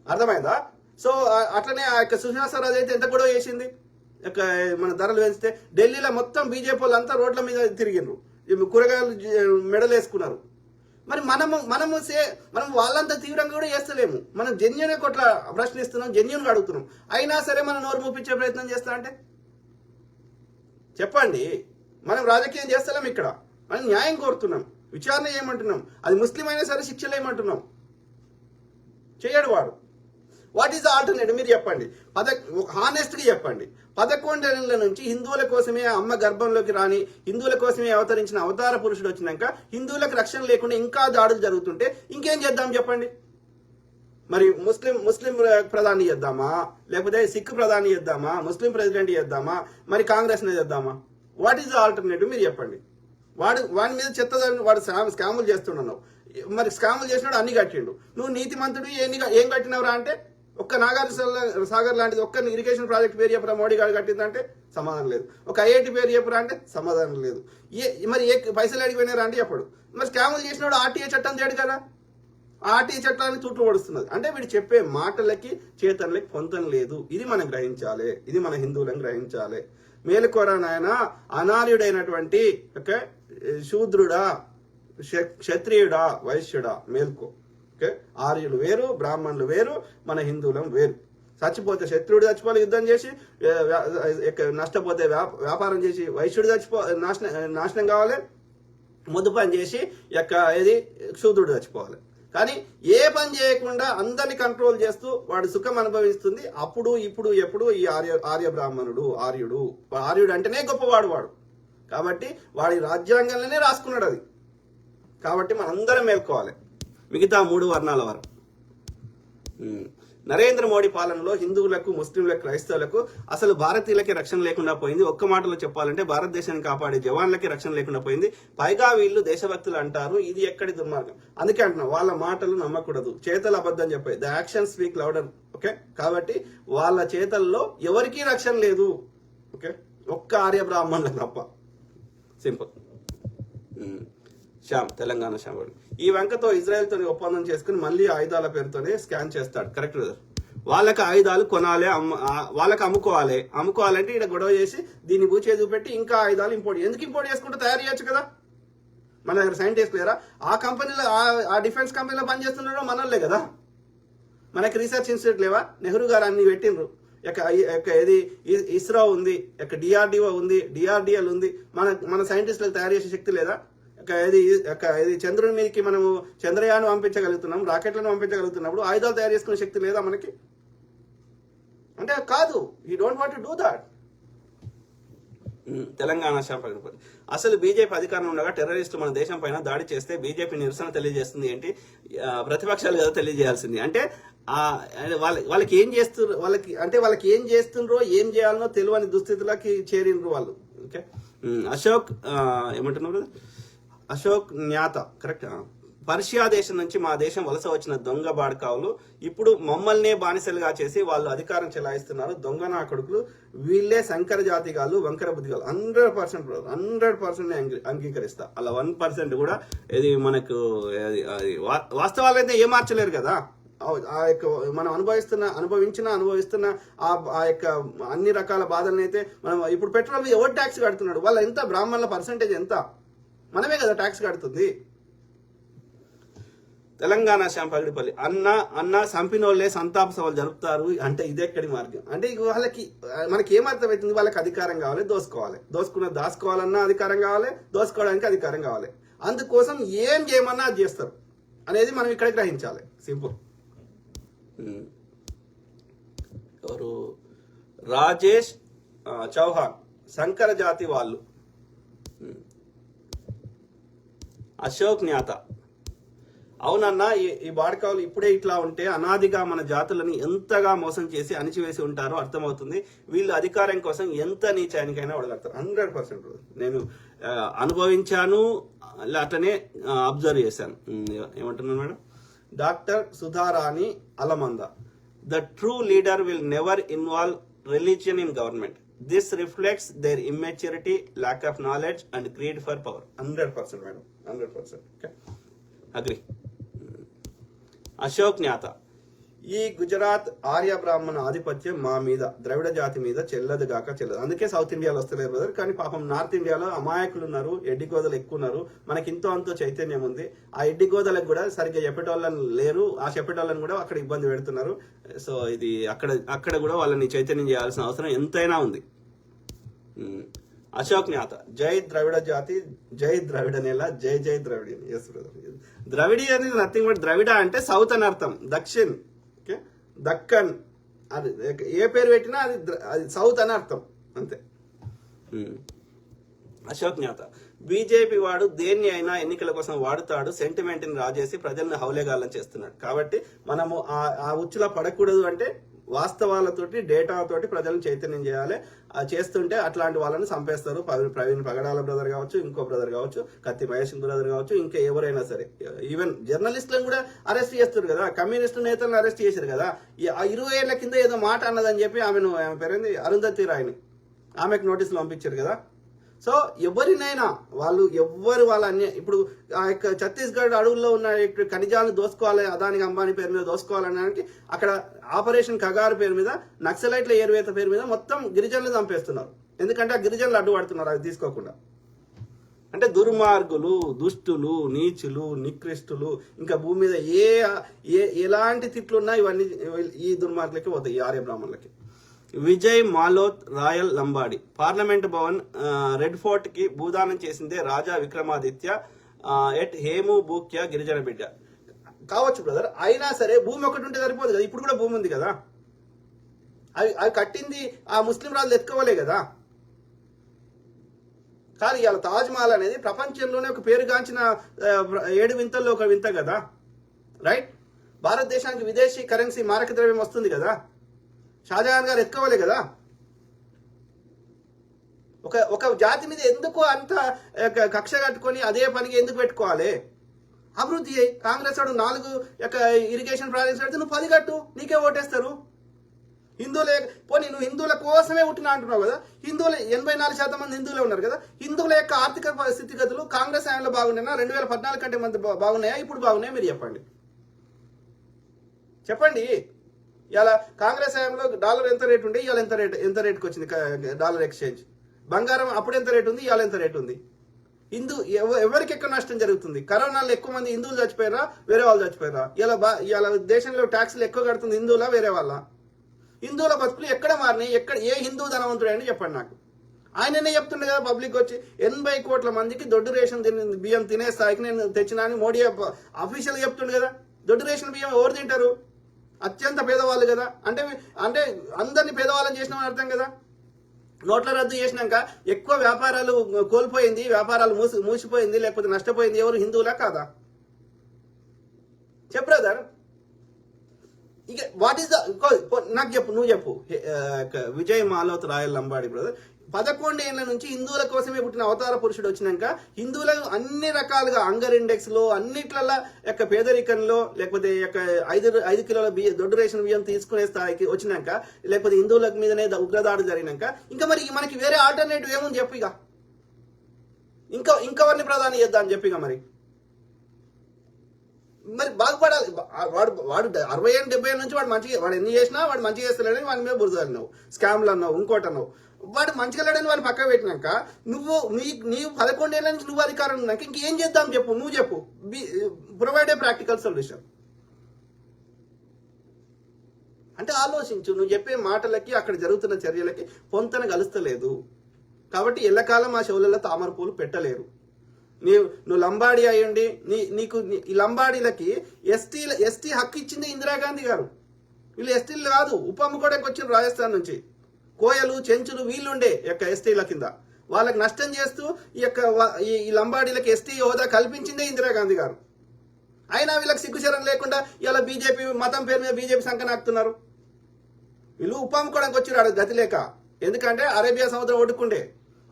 అర్థమైందా? సో అట్లనే ఆ యొక్క సుష్మా స్వరాజ్ అయితే ఎంత గొడవ చేసింది మన ధరలు పెంచితే. ఢిల్లీలో మొత్తం బీజేపీ వాళ్ళంతా రోడ్ల మీద తిరిగిండ్రు, కూరగాయలు మెడలు వేసుకున్నారు. మరి మనం వాళ్ళంతా తీవ్రంగా కూడా చేస్తలేము. మనం జెన్యున్ కొట్ల ప్రశ్నిస్తున్నాం, జెన్యున్గా అడుగుతున్నాం. అయినా సరే మనం నోరు మూపించే ప్రయత్నం చేస్తా అంటే చెప్పండి. మనం రాజకీయం చేస్తలేం ఇక్కడ, మనం న్యాయం కోరుతున్నాం, విచారణ చేయమంటున్నాం. అది ముస్లిం అయినా సరే శిక్షలు వేయమంటున్నాం. చేయడు వాడు. What is the alternative? మీరు చెప్పండి, హానెస్ట్గా చెప్పండి. 11 ఏళ్ల నుంచి హిందువుల కోసమే అమ్మ గర్భంలోకి రాని, హిందువుల కోసమే అవతరించిన అవతార పురుషుడు వచ్చినాక హిందువులకు రక్షణ లేకుండా ఇంకా దాడులు జరుగుతుంటే ఇంకేం చేద్దాం చెప్పండి? మరి ముస్లిం ప్రధాని చేద్దామా, లేకపోతే సిక్ ప్రధాని చేద్దామా, ముస్లిం ప్రెసిడెంట్ చేద్దామా, మరి కాంగ్రెస్ నే చేద్దామా? What is the alternative? మీరు చెప్పండి. వాడి మీద చెత్త వాడు స్కాములు చేస్తున్నావు. మరి స్కాములు చేసినాడు, అన్ని కట్టిండు. నువ్వు నీతిమంతుడు ఏం కట్టినవరా అంటే ఒక్క నాగార్జున సాగర్ లాంటిది ఒక్క ఇరిగేషన్ ప్రాజెక్ట్ పేరు చెప్పరా మోడీ గారు కట్టిందంటే సమాధానం లేదు. ఒక IIT పేరు చెప్పరా అంటే సమాధానం లేదు. మరి పైసలు అడిగిపోయినారా అంటే చెప్పడు. మరి స్కాములు చేసినాడు RTA చట్టం చేయడు కదా, RTA చట్టాన్ని చుట్టూ పడుస్తున్నది. అంటే వీడు చెప్పే మాటలకి చేతనలకి పొంతం లేదు. ఇది మనం గ్రహించాలి, ఇది మన హిందువులను గ్రహించాలి. మేలుకోరా నాయన, అనార్యుడైనటువంటి శూద్రుడా, క్షత్రియుడా, వైశ్యుడా, మేల్కో. ఆర్యులు వేరు, బ్రాహ్మణులు వేరు, మన హిందువులం వేరు. చచ్చిపోతే శత్రువుడు చచ్చిపోవాలి యుద్ధం చేసి, నష్టపోతే వ్యాపారం చేసి వైశ్యుడు నాశనం కావాలి, మొద్దు పని చేసి ఏది శూద్రుడు చచ్చిపోవాలి. కానీ ఏ పని చేయకుండా అందరిని కంట్రోల్ చేస్తూ వాడు సుఖం అనుభవిస్తుంది. అప్పుడు ఇప్పుడు ఎప్పుడు ఈ ఆర్య బ్రాహ్మణుడు, ఆర్యుడు అంటేనే గొప్పవాడు వాడు. కాబట్టి వాడి రాజ్యాంగంలోనే రాసుకున్నాడు అది. కాబట్టి మనందరం మేల్కోవాలి. మిగతా 3 వర్ణాల వారు. నరేంద్ర మోడీ పాలనలో హిందువులకు, ముస్లింలకు, క్రైస్తవులకు, అసలు భారతీయులకి రక్షణ లేకుండా పోయింది. ఒక్క మాటలో చెప్పాలంటే భారతదేశాన్ని కాపాడే జవాన్లకి రక్షణ లేకుండా పోయింది. పైగా వీళ్ళు దేశభక్తులు అంటారు. ఇది ఎక్కడి దుర్మార్గం? అందుకే అంటున్నా, వాళ్ళ మాటలు నమ్మకూడదు, చేతలు అబద్ధం చెప్పాయి. The action speak louder. Okay, కాబట్టి వాళ్ళ చేతల్లో ఎవరికీ రక్షణ లేదు. ఓకే, ఒక్క ఆర్య బ్రాహ్మణులకు తప్ప. సింపుల్. తెలంగాణ శ్యామ్ ఈ వెంకతో ఇజ్రాయెల్తో ఒప్పందం చేసుకుని మళ్ళీ ఆయుధాల పేరుతోనే స్కాన్ చేస్తాడు. కరెక్ట్ కదా? వాళ్ళకి ఆయుధాలు కొనాలి, వాళ్ళకి అమ్ముకోవాలంటే ఇక్కడ గొడవ చేసి దీన్ని బూచే చూపెట్టి ఇంకా ఆయుధాలు ఎందుకు ఇంపోర్ట్ చేసుకుంటూ తయారు చేయొచ్చు కదా? మన దగ్గర సైంటిస్ట్ లేరా? ఆ కంపెనీలో, ఆ డిఫెన్స్ కంపెనీలో పనిచేస్తున్నారో మనోళ్ళే కదా. మనకి రీసెర్చ్ ఇన్స్టిట్యూట్ లేవా? నెహ్రూ గారు అన్ని పెట్టినరు. ఏది ఇస్రో ఉంది, DRDO ఉంది, DRDL ఉంది. మన సైంటిస్టులకు తయారు చేసే శక్తి లేదా? ఇది చంద్రుని మీదకి మనము చంద్రయాను పంపించగలుగుతున్నాం, రాకెట్లను పంపించగలుగుతున్నప్పుడు ఆయుధాలు తయారు చేసుకునే శక్తి లేదా మనకి? అంటే కాదు. You don't want to do that. Telangana శాంపతి అసలు బీజేపీ అధికారం ఉండగా టెర్రరిస్టులు మన దేశం పైన దాడి చేస్తే బీజేపీ నిరసన తెలియజేస్తుంది ఏంటి? ప్రతిపక్షాలు కదా తెలియజేయాల్సింది. అంటే వాళ్ళకి ఏం చేస్తున్నారు, వాళ్ళకి ఏం చేస్తుండ్రో ఏం చేయాలనో తెలియని దుస్థితులకి చేరిండ్రు వాళ్ళు. ఓకే, అశోక్ ఏమంటున్నారు? అశోక్ జ్ఞాత. కరెక్ట్. పర్షియా దేశం నుంచి మా దేశం వలస వచ్చిన దొంగ బాడకావులు ఇప్పుడు మమ్మల్నే బానిసలుగా చేసి వాళ్ళు అధికారం చెలాయిస్తున్నారు. దొంగ నా కొడుకులు వీళ్ళే సంకర జాతిగాళ్ళు, వంకర బుద్ధిగాళ్ళు. 100% అంగీకరిస్తా. అలా 1% కూడా ఇది మనకు వాస్తవాలైతే ఏ మార్చలేరు కదా. ఆ యొక్క మనం అనుభవిస్తున్న ఆ యొక్క అన్ని రకాల బాధలను అయితే మనం ఇప్పుడు పెట్రోల్ మీద ఎవరు ట్యాక్స్ కడుతున్నాడు? వాళ్ళ ఎంత బ్రాహ్మణుల పర్సంటేజ్ ఎంత? మనమే కదా ట్యాక్స్ కడుతుంది. తెలంగాణ శాంపగిడిపల్లి అన్న సంపినోళ్లే సంతాప సభలు జరుపుతారు అంటే ఇదెక్కడి మార్గం? అంటే వాళ్ళకి మనకి ఏమర్థమవుతుంది? వాళ్ళకి అధికారం కావాలి, దాచుకోవాలన్నా అధికారం కావాలి, దోసుకోవడానికి అధికారం కావాలి. అందుకోసం ఏం చేయమన్నా అది చేస్తారు అనేది మనం ఇక్కడ గ్రహించాలి. సింపుల్. ఎవరు? రాజేష్ చౌహాన్ శంకర జాతి వాళ్ళు. అశోక్ న్యాత అవునన్నా ఈ బాడకావులు ఇప్పుడే ఇట్లా ఉంటే అనాదిగా మన జాతులను ఎంతగా మోసం చేసి అణిచివేసి ఉంటారో అర్థమవుతుంది. వీళ్ళు అధికారం కోసం ఎంత నీచానికైనా ఒడగడతారు. 100% నేను అనుభవించాను, అట్లనే అబ్జర్వ్ చేశాను. ఏమంటున్నాను madam? Doctor Sudharani Alamanda. The true leader will never involve religion in government. This reflects their immaturity, lack of knowledge and greed for power. 100% madam, 100%. Okay, agree. Ashok Nyatha. ఈ గుజరాత్ ఆర్య బ్రాహ్మణ ఆధిపత్యం మా మీద, ద్రవిడ జాతి మీద చెల్లదు. అందుకే సౌత్ ఇండియాలో వస్తలేరు బ్రదర్. కానీ పాపం నార్త్ ఇండియాలో అమాయకులు ఉన్నారు, ఎడ్డి గోదలు ఎక్కువ ఉన్నారు. మనకి ఇంతో అంతో చైతన్యం ఉంది. ఆ ఎడ్డి గోదలకు కూడా సరిగ్గా చెప్పేటోళ్ళని లేరు. ఆ చెప్పేటోళ్ళని కూడా అక్కడ ఇబ్బంది పెడుతున్నారు. సో ఇది అక్కడ కూడా వాళ్ళని చైతన్యం చేయాల్సిన అవసరం ఎంతైనా ఉంది. అశోక్ న్యాత. జై ద్రవిడ జాతి, జై ద్రవిడ నేల, జై జై ద్రవిడియన్. Yes brother. ద్రవిడి అనేది నథింగ్ బట్ ద్రవిడ అంటే సౌత్ అని అర్థం, దక్షిణ్. ఓకే, దక్కన్ అది ఏ పేరు పెట్టినా అది సౌత్ అని అర్థం, అంతే. అశోక్ న్యాత. బీజేపీ వాడు దేన్ని అయినా ఎన్నికల కోసం వాడుతాడు, సెంటిమెంట్ ని రాజేసి ప్రజల్ని హౌలేగాళ్ళం చేస్తున్నాడు. కాబట్టి మనము ఆ ఉచ్చులా పడకూడదు. అంటే వాస్తవాలతోటి డేటాతోటి ప్రజలను చైతన్యం చేయాలి. చేస్తుంటే అట్లాంటి వాళ్ళని చంపేస్తారు. ప్రవీణ్ పగడాల బ్రదర్ కావచ్చు, ఇంకో బ్రదర్ కావచ్చు, కత్తి మహేష్ బ్రదర్ కావచ్చు, ఇంకా ఎవరైనా సరే. ఈవెన్ జర్నలిస్టులను కూడా అరెస్ట్ చేస్తారు కదా, కమ్యూనిస్టు నేతలను అరెస్ట్ చేశారు కదా. 20 ఏళ్ల కింద ఏదో మాట అన్నదని చెప్పి ఆమె పేరేంది అరుంధతి రాయ్ని, ఆమెకు నోటీసులు పంపించారు కదా. సో ఎవరినైనా ఎవ్వరు ఇప్పుడు ఆ యొక్క ఛత్తీస్గఢ్ అడవుల్లో ఉన్న ఖనిజాలను దోసుకోవాలి, అదానికి అంబానీ పేరు మీద దోసుకోవాలనడానికి అక్కడ ఆపరేషన్ కగారు పేరు మీద, నక్సలైట్ల ఏరువేత పేరు మీద మొత్తం గిరిజనులు చంపేస్తున్నారు. ఎందుకంటే ఆ గిరిజనులు అడ్డుపడుతున్నారు అది తీసుకోకుండా. అంటే దుర్మార్గులు, దుష్టులు, నీచులు, నికృష్టులు, ఇంకా భూమి మీద ఎలాంటి తిట్లున్నా ఇవన్నీ ఈ దుర్మార్గులకి పోతాయి, ఈ ఆర్య బ్రాహ్మణులకి. Vijay Maloth royal Lambadi. Parliament Bhavan red fort కి భూదానం చేసిందే రాజా విక్రమాదిత్య ఎట్ హేము బూక్య గిరిజన బిడ్డ. కావచ్చు బ్రదర్, అయినా సరే భూమి ఒకటి ఉంటే సరిపోదు కదా. ఇప్పుడు కూడా భూమి ఉంది కదా, అవి కట్టింది ఆ ముస్లిం రాజులు ఎత్తుకోవలే కదా. కానీ ఇవాళ తాజ్ మహల్ అనేది ప్రపంచంలోనే ఒక పేరుగాంచిన 7 వింతల్లో ఒక వింత కదా, రైట్? భారతదేశానికి విదేశీ కరెన్సీ మారక ద్రవ్యం వస్తుంది కదా. షాజహాన్ గారు ఎత్తుకోవాలి కదా. ఒక జాతి మీద ఎందుకు అంత కక్ష కట్టుకొని అదే పనికి ఎందుకు పెట్టుకోవాలి? అభివృద్ధి అయ్యి కాంగ్రెస్ వాడు 4 ఇరిగేషన్ ప్రాజెక్ట్స్ పెడితే నువ్వు 10 కట్టు, నీకే ఓటేస్తారు. హిందువులే పోనీ, నువ్వు హిందువుల కోసమే పుట్టిన అంటున్నావు కదా. హిందువులు 84% మంది హిందువులే ఉన్నారు కదా. హిందువుల యొక్క ఆర్థిక స్థితిగతులు కాంగ్రెస్ హయాంలో బాగున్నాయా, 2014 కంటే మంది బాగున్నాయా, ఇప్పుడు బాగున్నాయా? మీరు చెప్పండి. ఇలా కాంగ్రెస్ హయాంలో డాలర్ ఎంత రేట్ ఉండే, ఇవాళ ఎంత రేట్కి వచ్చింది డాలర్ ఎక్స్చేంజ్? బంగారం అప్పుడు ఎంత రేట్ ఉంది, ఇవాళ ఎంత రేట్ ఉంది? ఎవరికి ఎక్కువ నష్టం జరుగుతుంది? కరోనాలో ఎక్కువ మంది హిందువులు చచ్చిపోయారా, వేరే వాళ్ళు చచ్చిపోయారా? ఇలా దేశంలో ట్యాక్స్లు ఎక్కువ కడుతుంది హిందువులా, వేరే వాళ్ళ? హిందువుల బతుకులు ఎక్కడ మారినాయి? ఏ హిందూ ధనవంతుడు అని చెప్పండి నాకు. ఆయననే చెప్తుండే కదా పబ్లిక్ వచ్చి, 80 కోట్ల మందికి దొడ్డు రేషన్ బియ్యం తినే స్థాయికి నేను తెచ్చినా అని మోడీ అఫీషియల్ చెప్తుండే కదా. దొడ్డు రేషన్ బియ్యం ఎవరు తింటారు? అత్యంత పేదవాళ్ళు కదా. అంటే అందరినీ పేదవాళ్ళని చేసినామని అర్థం కదా. నోట్ల రద్దు చేసినాక ఎక్కువ వ్యాపారాలు కోల్పోయింది, వ్యాపారాలు మూసిపోయింది, లేకపోతే నష్టపోయింది ఎవరు? హిందువులా కాదా? చెప్పు బ్రదర్. ఇక వాట్ ఈస్ నాకు చెప్పు, నువ్వు చెప్పు. విజయ్ మాలోత్ రాయల్ లంబాడి బ్రదర్, 11 ఏళ్ల నుంచి హిందువుల కోసమే పుట్టిన అవతార పురుషుడు వచ్చినాక హిందువులను అన్ని రకాలుగా అంగర్ ఇండెక్స్ లో అన్నిట్లలో యొక్క పేదరికంలో లేకపోతే యొక్క 5 కిలోల దొడ్డు రేషన్ బియ్యం తీసుకునే స్థాయికి వచ్చినాక లేకపోతే హిందువుల మీదనే ఉగ్రదాడులు జరిగినాక ఇంకా మరి మనకి వేరే ఆల్టర్నేటివ్ ఏముంది చెప్పు ఇక ఇంకెవరిని ప్రధాని చేద్దాం చెప్పి ఇక మరి బాగుపడాలి. వాడు 60 ఏళ్ళు 70 ఏళ్ళ నుంచి వాడు ఎన్ని చేసినా వాడు మంచిగా చేస్తలేడని వాడి మీద బురద అన్నావు, స్కామ్లు అన్నావు, ఇంకోటి అన్నావు. వాడు మంచిగా లేడని వాడిని పక్క పెట్టినాక నీవు 11 ఏళ్ళ నుంచి నువ్వు అధికారం ఉన్నాక ఇంకేం చేద్దాం చెప్పు, నువ్వు చెప్పు. ప్రొవైడ్ ఏ ప్రాక్టికల్ సొల్యూషన్ అంటే ఆలోచించు. నువ్వు చెప్పే మాటలకి అక్కడ జరుగుతున్న చర్యలకి పొంతన కలుస్తలేదు. కాబట్టి ఎల్లకాలం ఆ చెవులలో తామర పూలు పెట్టలేరు. నువ్వు లంబాడి అయ్యండి, నీకు ఈ లంబాడీలకి ఎస్టీ హక్కు ఇచ్చింది ఇందిరాగాంధీ గారు. వీళ్ళు ఎస్టీలు కాదు, ఉపమ్ముకోవడానికి వచ్చిన రాజస్థాన్ నుంచి కోయలు చెంచులు వీళ్ళుండే యొక్క ఎస్టీల కింద వాళ్ళకి నష్టం చేస్తూ ఈ లంబాడీలకి ఎస్టీ హోదా కల్పించిందే ఇందిరాగాంధీ గారు. అయినా వీళ్ళకి సిగ్గుశరం లేకుండా ఇలా బీజేపీ మతం పేరు మీద బీజేపీ సంకనాకుతున్నారు. వీళ్ళు ఉపమ్ముకోవడానికి వచ్చినాడు గతి లేక. ఎందుకంటే అరేబియా సముద్రం ఒడ్డుకుండే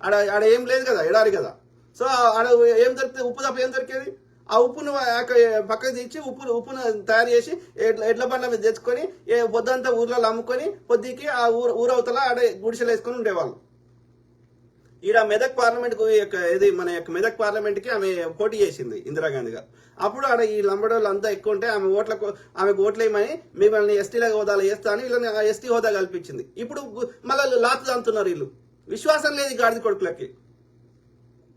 ఆడ ఏం లేదు కదా, ఎడారి కదా. సో ఆడ ఏం దొరికితే ఉప్పు తప్ప ఏం దొరికేది? ఆ ఉప్పును పక్కకు తీసి ఉప్పును తయారు చేసి ఎడ్ల బండ్ల మీద తెచ్చుకొని పొద్దంతా ఊర్లలో అమ్ముకొని పొద్దుకి ఆ ఊరవతల ఆడ గుడిసెలు వేసుకొని ఉండేవాళ్ళు. ఈడ మెదక్ పార్లమెంట్ మన యొక్క మెదక్ పార్లమెంట్ కి ఆమె పోటీ చేసింది ఇందిరాగాంధీ గారు. అప్పుడు ఆడ ఈ లంబడోళ్ళు అంతా ఎక్కువ ఉంటే ఆమెకు ఓట్లేయమని మిమ్మల్ని ఎస్టీల హోదాలు వేస్తా అని వీళ్ళని ఎస్టీ హోదా కల్పించింది. ఇప్పుడు మళ్ళీ లాతు అంటున్నారు. వీళ్ళు విశ్వాసం లేదు గాడిద కొడుకులకి,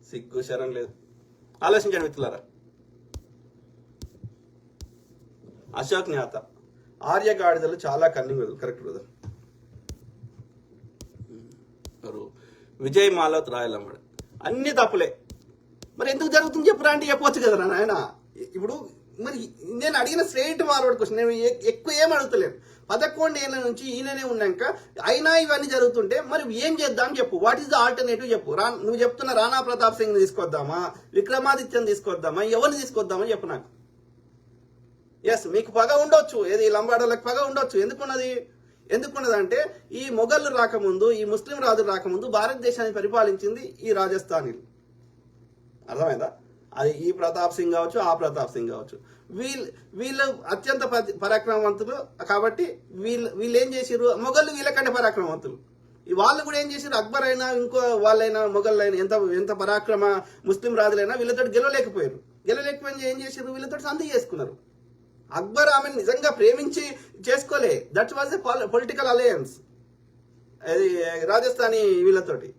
సిగ్గు శరం లేదు. ఆలోచించండి మిత్రులారా. అశోక్ జ్ఞాత ఆర్య గాడిదలు చాలా cunning. Correct brother. Vijay Malavath రాయలమ్మడు అన్ని తప్పులే. మరి ఎందుకు జరుగుతుంది చెప్పురా అంటే చెప్పవచ్చు కదరా నాయన. ఇప్పుడు మరి నేను అడిగిన స్ట్రైట్ ఫార్వర్డ్ క్వశ్చన్, నేను ఎక్కువ ఏం అడుగుతలేను. 11 ఏళ్ల నుంచి ఈయననే ఉన్నాక అయినా ఇవన్నీ జరుగుతుంటే మరి ఏం చేద్దాం చెప్పు. వాట్ ఈస్ ద ఆల్టర్నేటివ్ చెప్పు. నువ్వు చెప్తున్న రాణా ప్రతాప్ సింగ్ తీసుకొద్దామా, విక్రమాదిత్యని తీసుకొద్దామా, ఎవరిని తీసుకొద్దామా చెప్పు నాకు. ఎస్, మీకు పగ ఉండొచ్చు, ఏది లంబాడోళ్ళకి పగ ఉండొచ్చు. ఎందుకున్నదంటే ఈ మొఘళ్ళు రాకముందు, ఈ ముస్లిం రాజులు రాకముందు భారతదేశాన్ని పరిపాలించింది ఈ రాజస్థానీలు. అర్థమైందా? అది ఈ ప్రతాప్ సింగ్ కావచ్చు, ఆ ప్రతాప్ సింగ్ కావచ్చు. వీళ్ళు అత్యంత పరాక్రమవంతులు. కాబట్టి వీళ్ళు ఏం చేసారు, మొఘళ్ళు వీళ్ళకంటే పరాక్రమవంతులు. వాళ్ళు కూడా ఏం చేశారు, అక్బర్ అయినా ఇంకో వాళ్ళైనా మొఘళ్ళు అయినా ఎంత పరాక్రమ ముస్లిం రాజులైనా వీళ్ళతో గెలవలేకపోయారు. ఏం చేశారు, వీళ్ళతో సంధి చేసుకున్నారు. అక్బర్ ఆమెను నిజంగా ప్రేమించి చేసుకోలే. That was a political alliance అది రాజస్థానీ వీళ్ళతోటి.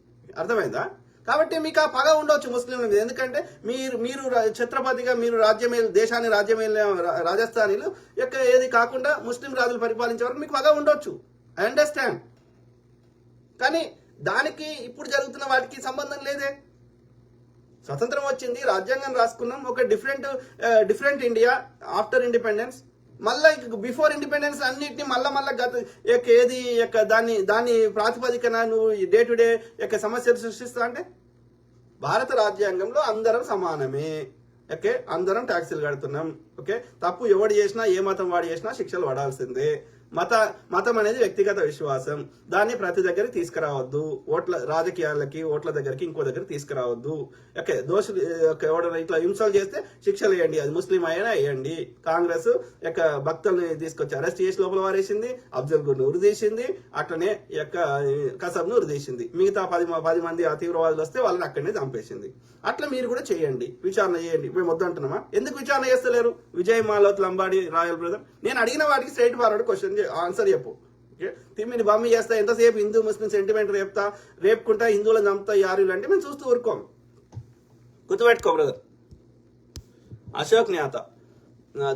అర్థమైందా? కాబట్టి మీకు ఆ పగ ఉండొచ్చు ముస్లింల మీద. ఎందుకంటే మీరు ఛత్రపతిగా మీరు దేశాన్ని రాజ్యమేలిన రాజస్థానీలు యొక్క ఏది కాకుండా ముస్లిం రాజులు పరిపాలించే వరకు మీకు పగ ఉండొచ్చు. I understand. కానీ దానికి ఇప్పుడు జరుగుతున్న వాటికి సంబంధం లేదే. స్వతంత్రం వచ్చింది, రాజ్యాంగం రాసుకున్నాం, ఒక డిఫరెంట్ ఇండియా ఆఫ్టర్ ఇండిపెండెన్స్. మళ్ళా బిఫోర్ ఇండిపెండెన్స్ అన్నిటిని మళ్ళా ఏది దాన్ని ప్రాతిపదికన నువ్వు డే టు డే యొక్క సమస్యలు సృష్టిస్తా అంటే భారత రాజ్యాంగంలో అందరం సమానమే. ఓకే, అందరం ట్యాక్సీలు కడుతున్నాం. ఓకే, తప్పు ఎవడు చేసినా ఏ మతం వాడు చేసినా శిక్షలు పడాల్సిందే. మతం అనేది వ్యక్తిగత విశ్వాసం. దాన్ని ప్రతి దగ్గరికి తీసుకురావద్దు. రాజకీయాలకి ఓట్ల దగ్గరికి ఇంకో దగ్గర తీసుకురావద్దు. ఓకే, దోషులు ఎవడైనా ఇట్లా హింసలు చేస్తే శిక్షలు వేయండి. అది ముస్లిం అయినా వేయండి. కాంగ్రెస్ యొక్క భక్తుల్ని తీసుకొచ్చి అరెస్ట్ చేసి లోపల వారేసింది, అఫ్జల్ గుర్ని ఉరిదీసింది, అట్లనే యొక్క కసబ్ను ఉరిదీసింది. మిగతా 10 మంది ఆ తీవ్రవాదులు వస్తే వాళ్ళని అక్కడనే చంపేసింది. అట్లా మీరు కూడా చేయండి, విచారణ చేయండి. మేము వద్దంటున్నామా? ఎందుకు విచారణ చేస్తలేరు? విజయ్ మాలవత్ లంబాడి రాయల్ బ్రదర్, నేను అడిగిన వాటికి స్ట్రైట్ ఫార్వర్డ్ క్వశ్చన్ ఆన్సర్ చెప్పు. ఓకే, తిమ్మిని బమ్మి చేస్తా, ఎంతసేపు హిందూ ముస్లిం సెంటిమెంట్ రేపుకుంటా హిందువులను చంపుతా యారులు అంటే మేము చూస్తూ ఊరుకోం. గుర్తుపెట్టుకో బ్రదర్. అశోక్ జ్ఞాత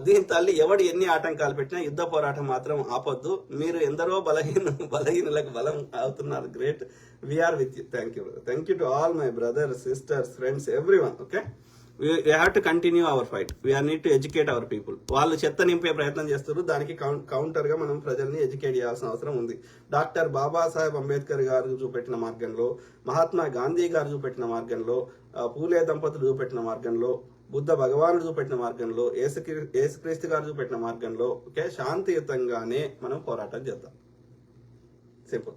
దీని తల్లి ఎవడు ఎన్ని ఆటంకాలు పెట్టినా యుద్ధ పోరాటం మాత్రం ఆపొద్దు. మీరు ఎందరో బలహీనులకు బలం అవుతున్నారు. Great. We are with you. Thank you to all my brothers, sisters, friends, everyone. Okay, we have to continue our fight. We need to educate our people. వాళ్ళు చెత్త నింపే ప్రయత్నం చేస్తారు. దానికి కౌంటర్ గా మనం ప్రజల్ని ఎడ్యుకేట్ చేయాల్సిన అవసరం ఉంది. డాక్టర్ బాబాసాహెబ్ అంబేద్కర్ గారు చూపెట్టిన మార్గంలో, మహాత్మా గాంధీ గారు చూపెట్టిన మార్గంలో, పూలే దంపతులు చూపెట్టిన మార్గంలో, బుద్ధ భగవానుడు చూపెట్టిన మార్గంలో, యేసుక్రీస్తు గారు చూపెట్టిన మార్గంలో ఓకే శాంతియుతంగానే మనం పోరాటం చేద్దాం. సింపుల్.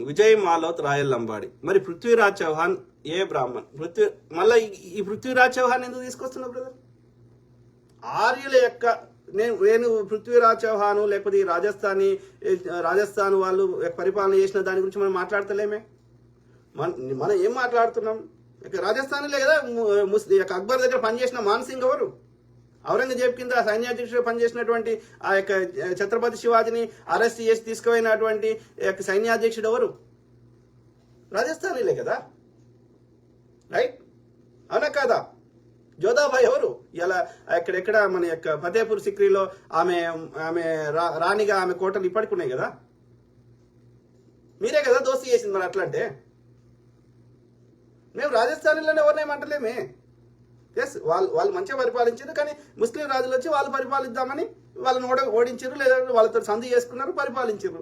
విజయ్ మాలోత్ రాయల్ లంబాడి. మరి పృథ్వీరాజ్ చౌహాన్ ఏ బ్రాహ్మణ్? మళ్ళీ ఈ పృథ్వీరాజ్ చౌహాన్ ఎందుకు తీసుకొస్తున్నావు బ్రదర్? ఆర్యుల యొక్క నేను పృథ్వీరాజ్ చౌహాన్ లేకపోతే ఈ రాజస్థాన్ వాళ్ళు పరిపాలన చేసిన దాని గురించి మనం మాట్లాడతలేమే. మనం ఏం మాట్లాడుతున్నాం? రాజస్థాన్లే కదా అక్బర్ దగ్గర పనిచేసిన మాన్సింగ్ ఎవరు? ఔరంగజేబ్ కింద సైన్యాధ్యక్షుడు పనిచేసినటువంటి ఆ యొక్క ఛత్రపతి శివాజీని అరెస్ట్ చేసి తీసుకుపోయినటువంటి సైన్యాధ్యక్షుడు ఎవరు? రాజస్థానీలే కదా, రైట్? అవునా కాదా? జోధాబాయి ఎవరు? ఇలా ఎక్కడెక్కడ మన యొక్క ఫతేపూర్ సిక్రీలో ఆమె రాణిగా ఆమె కోటలు ఇప్పటికి ఉన్నాయి కదా. మీరే కదా దోస్తీ చేసింది. మరి అట్లంటే మేము రాజస్థానీలోనే ఎవరినేమంటలేమే. ఎస్, వాళ్ళు మంచిగా పరిపాలించారు, కానీ ముస్లిం రాజులు వచ్చి వాళ్ళు పరిపాలిద్దామని వాళ్ళని ఓడించారు, లేదా వాళ్ళతో సంధి చేసుకున్నారు, పరిపాలించారు.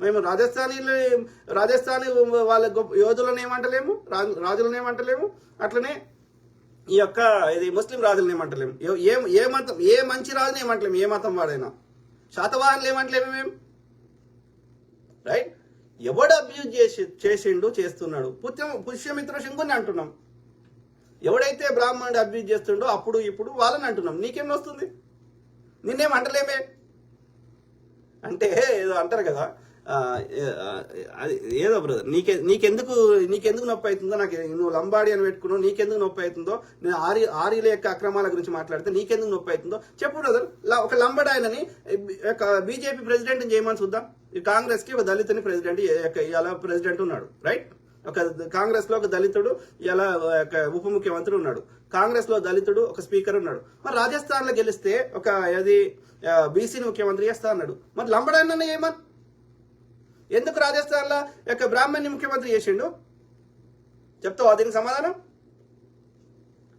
మేము రాజస్థానీ వాళ్ళ యోధులను ఏమంటలేము, రాజులను ఏమంటలేము, అట్లనే ఈ యొక్క ఇది ముస్లిం రాజులను ఏమంటలేము. ఏ మతం, ఏ మంచి రాజుని ఏమంటలేము, ఏ మతం వాడైనా. శాతవాహనులు ఏమంటలేము మేము, రైట్? ఎవడు అబ్యూజ్ చేసిండు, చేస్తున్నాడు. పుష్యమిత్ర శంకుని అంటున్నాం. ఎవడైతే బ్రాహ్మణుడు అబ్యూజ్ చేస్తుండో అప్పుడు ఇప్పుడు వాళ్ళని అంటున్నాం. నీకేం వస్తుంది? నిన్నేం అంటలేమే. అంటే ఏదో అంటారు కదా, ఏదో బ్రదర్ నీకెందుకు నొప్పి అవుతుందో, నాకు నువ్వు లంబాడి అని పెట్టుకున్నావు, నీకెందుకు నొప్పి అవుతుందో, నేను ఆర్యుల యొక్క అక్రమాల గురించి మాట్లాడితే నీకెందుకు నొప్పి అవుతుందో చెప్పు బ్రదర్. ఒక లంబాడి ఆయనని బీజేపీ ప్రెసిడెంట్ చేయమని చూద్దాం. ఈ కాంగ్రెస్ కి ఒక దళితుని ప్రెసిడెంట్ ఇలా ప్రెసిడెంట్ ఉన్నాడు, రైట్? ఒక కాంగ్రెస్ లో ఒక దళితుడు ఇలా ఉప ముఖ్యమంత్రి ఉన్నాడు. కాంగ్రెస్ లో దళితుడు ఒక స్పీకర్ ఉన్నాడు. మరి రాజస్థాన్ లో గెలిస్తే ఒక బీసీని ముఖ్యమంత్రి చేస్తా అన్నాడు. మరి లంబడాన్ని ఏమని ఎందుకు రాజస్థాన్ లో యొక్క బ్రాహ్మణ్ని ముఖ్యమంత్రి చేసిండు? చెప్తావా దీనికి సమాధానం?